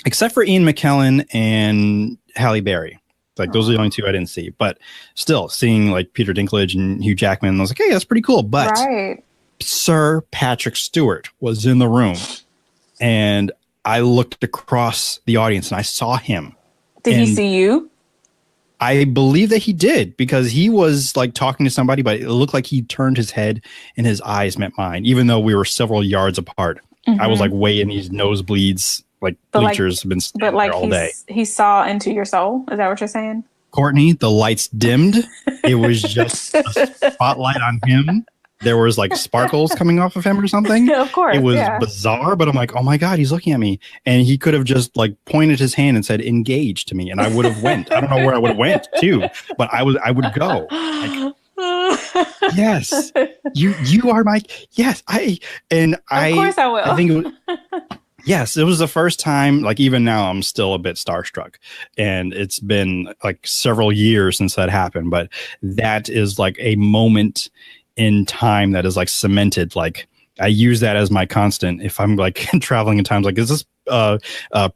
Except for Ian McKellen and Halle Berry. Like, those are the only two I didn't see. But still, seeing like Peter Dinklage and Hugh Jackman, I was like, hey, that's pretty cool. But Sir Patrick Stewart was in the room, and I looked across the audience and I saw him. Did he see you? I believe that he did, because he was like talking to somebody, but it looked like he turned his head and his eyes met mine, even though we were several yards apart. I was like way in these nosebleeds, like bleachers, have been standing there all day. He saw into your soul. Is that what you're saying? Courtney, the lights dimmed. It was just a spotlight on him. There was like sparkles coming off of him or something. Yeah, of course. It was bizarre, but I'm like, oh my God, he's looking at me. And he could have just like pointed his hand and said, engage to me. And I would have went. I don't know where I would have went to, but I would go. Like, Yes, you are my yes. Of course I will. I think it was, yes, it was the first time. Like even now, I'm still a bit starstruck, and it's been like several years since that happened. But that is like a moment in time that is like cemented. Like I use that as my constant if I'm like traveling in times. Like, is this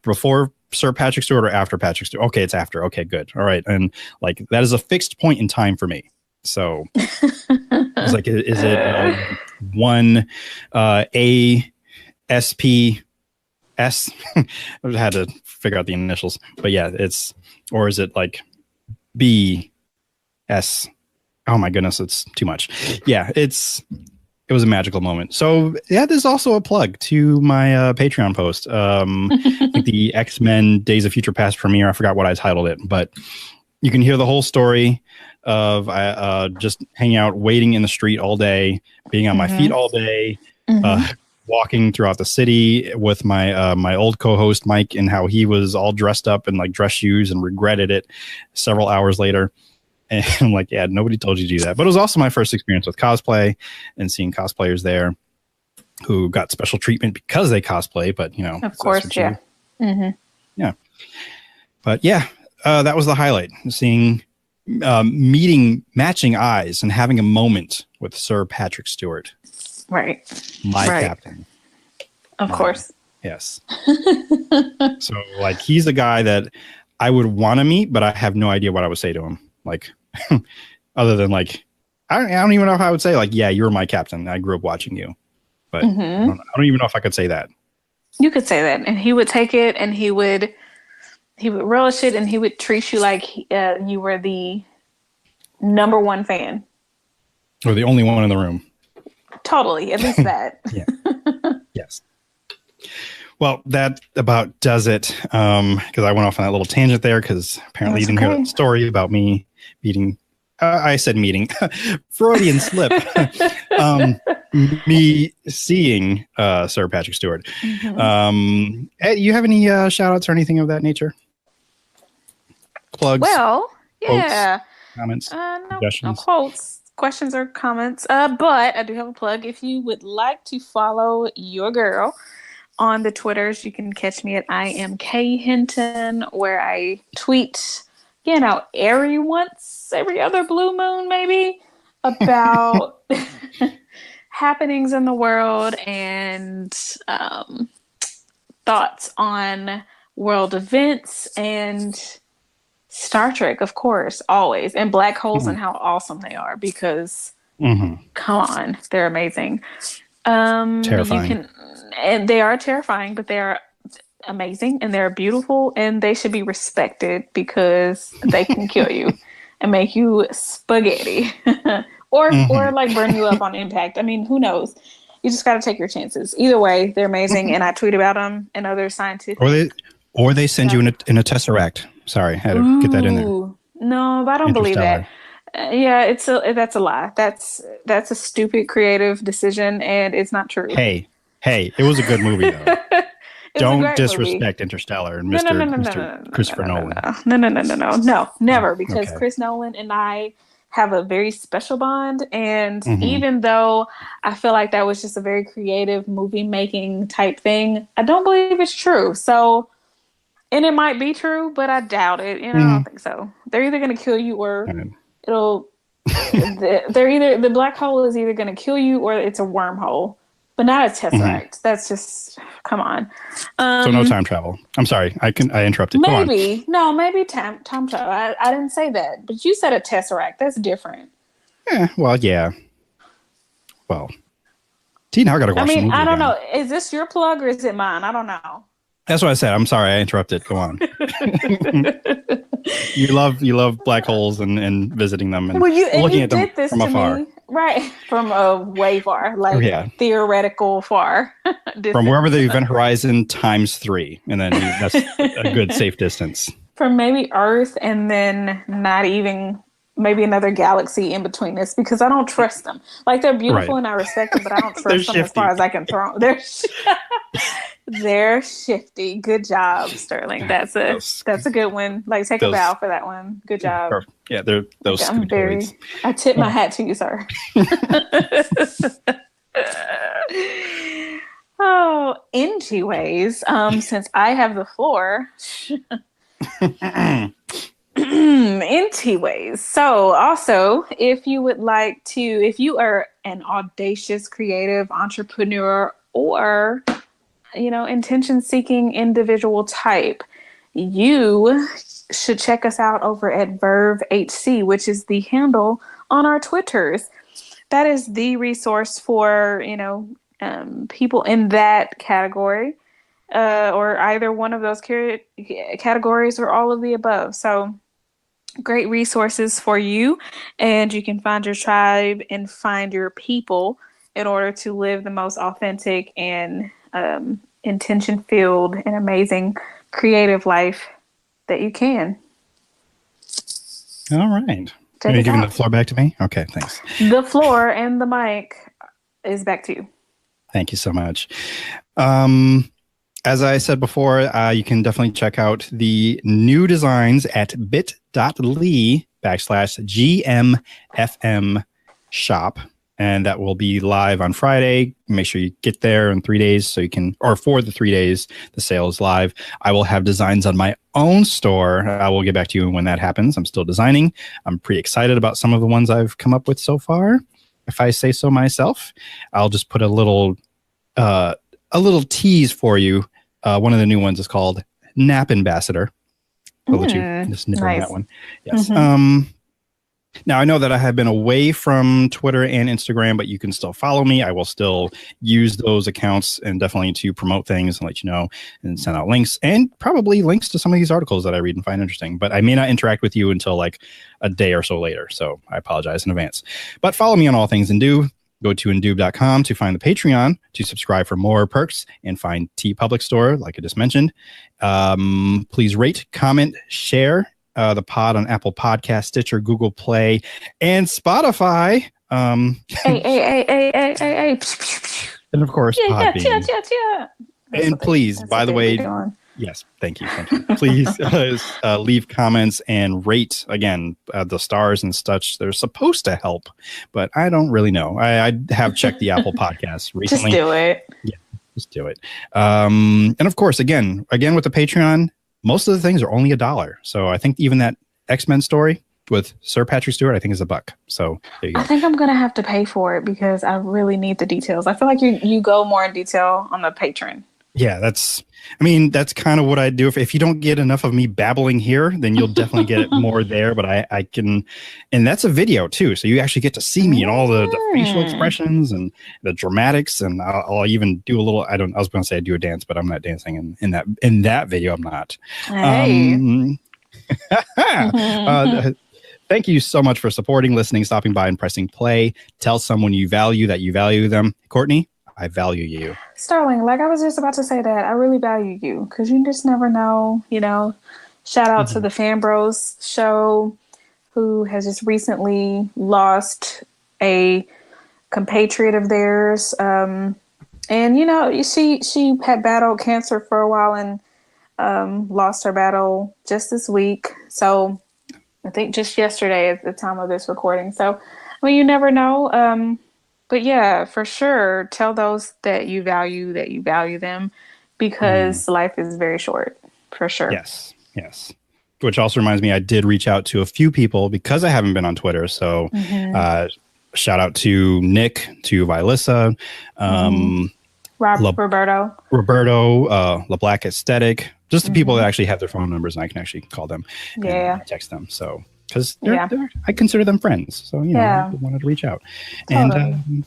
before Sir Patrick Stewart or after Patrick Stewart? Okay, it's after. Okay, good. All right, and like that is a fixed point in time for me. So it's like, is it one ASP? S. I had to figure out the initials, but yeah, or is it like B S? Oh my goodness, it's too much. Yeah, it was a magical moment. So yeah, there's also a plug to my Patreon post. Like the X-Men Days of Future Past premiere. I forgot what I titled it, but you can hear the whole story of just hanging out, waiting in the street all day, being on my feet all day. Walking throughout the city with my old co-host Mike, and how he was all dressed up in like dress shoes and regretted it several hours later. And I'm like, yeah, nobody told you to do that. But it was also my first experience with cosplay and seeing cosplayers there who got special treatment because they cosplay. But you know, of course, yeah, yeah. But yeah, that was the highlight. Seeing, meeting, matching eyes, and having a moment with Sir Patrick Stewart. Right. My captain. Of course. Yes. So like he's the guy that I would want to meet, but I have no idea what I would say to him. Like other than like I don't even know how I would say like, yeah, you're my captain. I grew up watching you. But I don't even know if I could say that. You could say that, and he would take it, and he would relish it, and he would treat you like you were the number one fan. Or the only one in the room. Totally, at least that. Yeah. Yes. Well, that about does it. Because I went off on that little tangent there. Because apparently you didn't hear that story about me meeting. I said meeting. Freudian slip. Me seeing Sir Patrick Stewart. Ed, you have any shout outs or anything of that nature? Plugs? Well, yeah. Quotes, comments? No quotes. Questions or comments, but I do have a plug. If you would like to follow your girl on the Twitters, you can catch me at I am K Hinton, where I tweet, every other blue moon, maybe, about happenings in the world and thoughts on world events and Star Trek, of course, always, and black holes and how awesome they are, because come on, they're amazing. Terrifying. And they are terrifying, but they are amazing and they're beautiful, and they should be respected because they can kill you and make you spaghetti or like burn you up on impact. I mean, who knows? You just got to take your chances. Either way, they're amazing, and I tweet about them and other scientific. Or they send you in a tesseract. Sorry, I had to get that in there. No, but I don't believe that. That's a lie. That's a stupid creative decision, and it's not true. Hey, it was a good movie though. Don't disrespect movie. Interstellar and Mr. Christopher Nolan. No, never, because Chris Nolan and I have a very special bond, and even though I feel like that was just a very creative movie making type thing, I don't believe it's true. So. And it might be true, but I doubt it. I don't think so. They're either going to kill you, or the black hole is either going to kill you, or it's a wormhole, but not a tesseract. That's just, come on. So no time travel. I'm sorry, I interrupted. Maybe time travel. I didn't say that, but you said a tesseract. That's different. Yeah. Well, T, now I got to watch the movie I don't again. know. Is this your plug or is it mine? I don't know. That's what I said. I'm sorry, I interrupted. Go on. You love black holes and visiting them and looking at them from afar. Right, from way far, theoretical far. From wherever the event horizon times 3, and then that's a good safe distance. From maybe Earth, and then not even maybe another galaxy in between us, because I don't trust them. Like, they're beautiful and I respect them, but I don't trust them as far as I can throw them. They're shifty. Good job, Sterling. That's a good one. Like, take a bow for that one. Good job. Yeah, they're those. I tip my hat to you, sir. Oh, Ingy ways. Since I have the floor. Inty ways. So also, if you are an audacious creative entrepreneur or intention seeking individual type, you should check us out over at Verve HC, which is the handle on our Twitters. That is the resource for people in that category, or either one of those categories or all of the above. So great resources for you, and you can find your tribe and find your people in order to live the most authentic and intention-filled and amazing creative life that you can. All right. Are you giving the floor back to me? Okay, thanks. The floor and the mic is back to you. Thank you so much. As I said before, you can definitely check out the new designs at bit.ly/GMFM shop. And that will be live on Friday. Make sure you get there in 3 days for the 3 days, the sale is live. I will have designs on my own store. I will get back to you when that happens. I'm still designing. I'm pretty excited about some of the ones I've come up with so far. If I say so myself, I'll just put a little tease for you. One of the new ones is called Nap Ambassador. I'll let you just nip on that one. Yes. Mm-hmm. Now, I know that I have been away from Twitter and Instagram, but you can still follow me. I will still use those accounts and definitely to promote things and let you know and send out links and probably links to some of these articles that I read and find interesting. But I may not interact with you until like a day or so later. So I apologize in advance. But follow me on all things Indube. Go to Indube.com to find the Patreon, to subscribe for more perks, and find T Public Store, like I just mentioned. Please rate, comment, share the pod on Apple Podcast, Stitcher, Google Play, and Spotify. Hey. And of course, Podbean. Yeah. And please, by the way, yes, thank you. Please leave comments and rate. Again, the stars and such, they're supposed to help, but I don't really know. I have checked the Apple Podcasts recently. Just do it. Yeah, just do it. And of course, again with the Patreon, most of the things are only $1. So I think even that X-Men story with Sir Patrick Stewart, I think is $1. So there you go. I think I'm going to have to pay for it because I really need the details. I feel like you go more in detail on the Patreon. Yeah, that's kind of what I do. If you don't get enough of me babbling here, then you'll definitely get it more there. But I can, and that's a video too. So you actually get to see me and all the facial expressions and the dramatics. And I'll even do a little, I was going to say I do a dance, but I'm not dancing in that video. I'm not. Hey. Thank you so much for supporting, listening, stopping by and pressing play. Tell someone you value that you value them. Courtney, I value you. Sterling, like I was just about to say that. I really value you because you just never know, Shout out to the Fan Bros show who has just recently lost a compatriot of theirs. And, she had battled cancer for a while and lost her battle just this week. So I think just yesterday at the time of this recording. So, you never know. But yeah, for sure, tell those that you value them because life is very short, for sure. Yes. Which also reminds me, I did reach out to a few people because I haven't been on Twitter. So shout out to Nick, to Vilissa, Roberto, La Black Aesthetic, just the people that actually have their phone numbers and I can actually call them and text them. So because I consider them friends. So, I wanted to reach out. Totally. And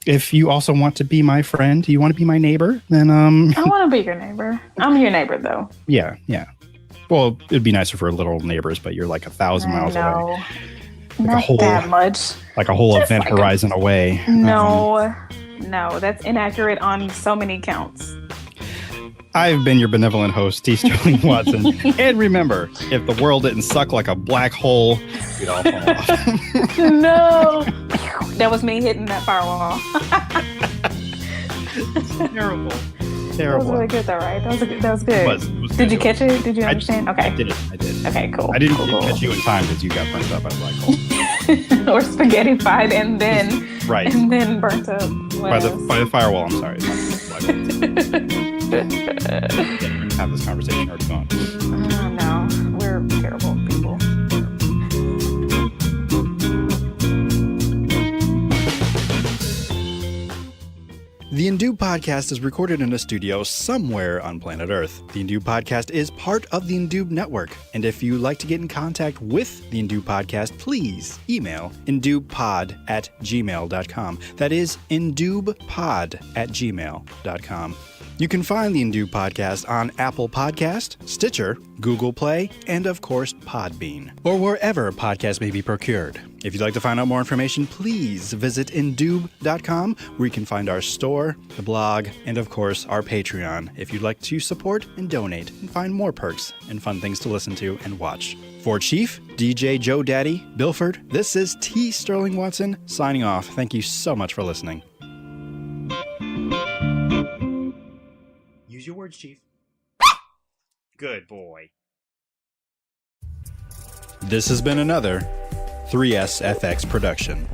if you also want to be my friend, you want to be my neighbor, then... I want to be your neighbor. I'm your neighbor, though. Yeah. Well, it'd be nicer for little neighbors, but you're like 1,000 miles away. Not that much. Like a whole event horizon away. No, that's inaccurate on so many counts. I've been your benevolent host, T. Sterling Watson. And remember, if the world didn't suck like a black hole, we'd all fall off. No. That was me hitting that firewall. It's terrible. Terrible. That was really good, though, right? That was good. It was Did good. you catch it? Did you understand? I Okay. did. Okay, cool. I didn't cool. catch you in time because you got burnt up at a black hole. Or spaghetti fried and then Right. and then burnt up. By the firewall, I'm sorry. Black hole. Have this conversation already gone. No, we're terrible people. The Indube Podcast is recorded in a studio somewhere on planet Earth. The Indube Podcast is part of the Indube Network. And if you'd like to get in contact with the Indube Podcast, please email indubepod@gmail.com. That is indubepod@gmail.com. You can find the Indube Podcast on Apple Podcast, Stitcher, Google Play, and of course Podbean, or wherever podcasts may be procured. If you'd like to find out more information, please visit indube.com, where you can find our store, the blog, and of course our Patreon, if you'd like to support and donate and find more perks and fun things to listen to and watch. For Chief, DJ Joe Daddy, Bilford, this is T. Sterling Watson signing off. Thank you so much for listening. Use your words, Chief. Good boy. This has been another 3SFX production.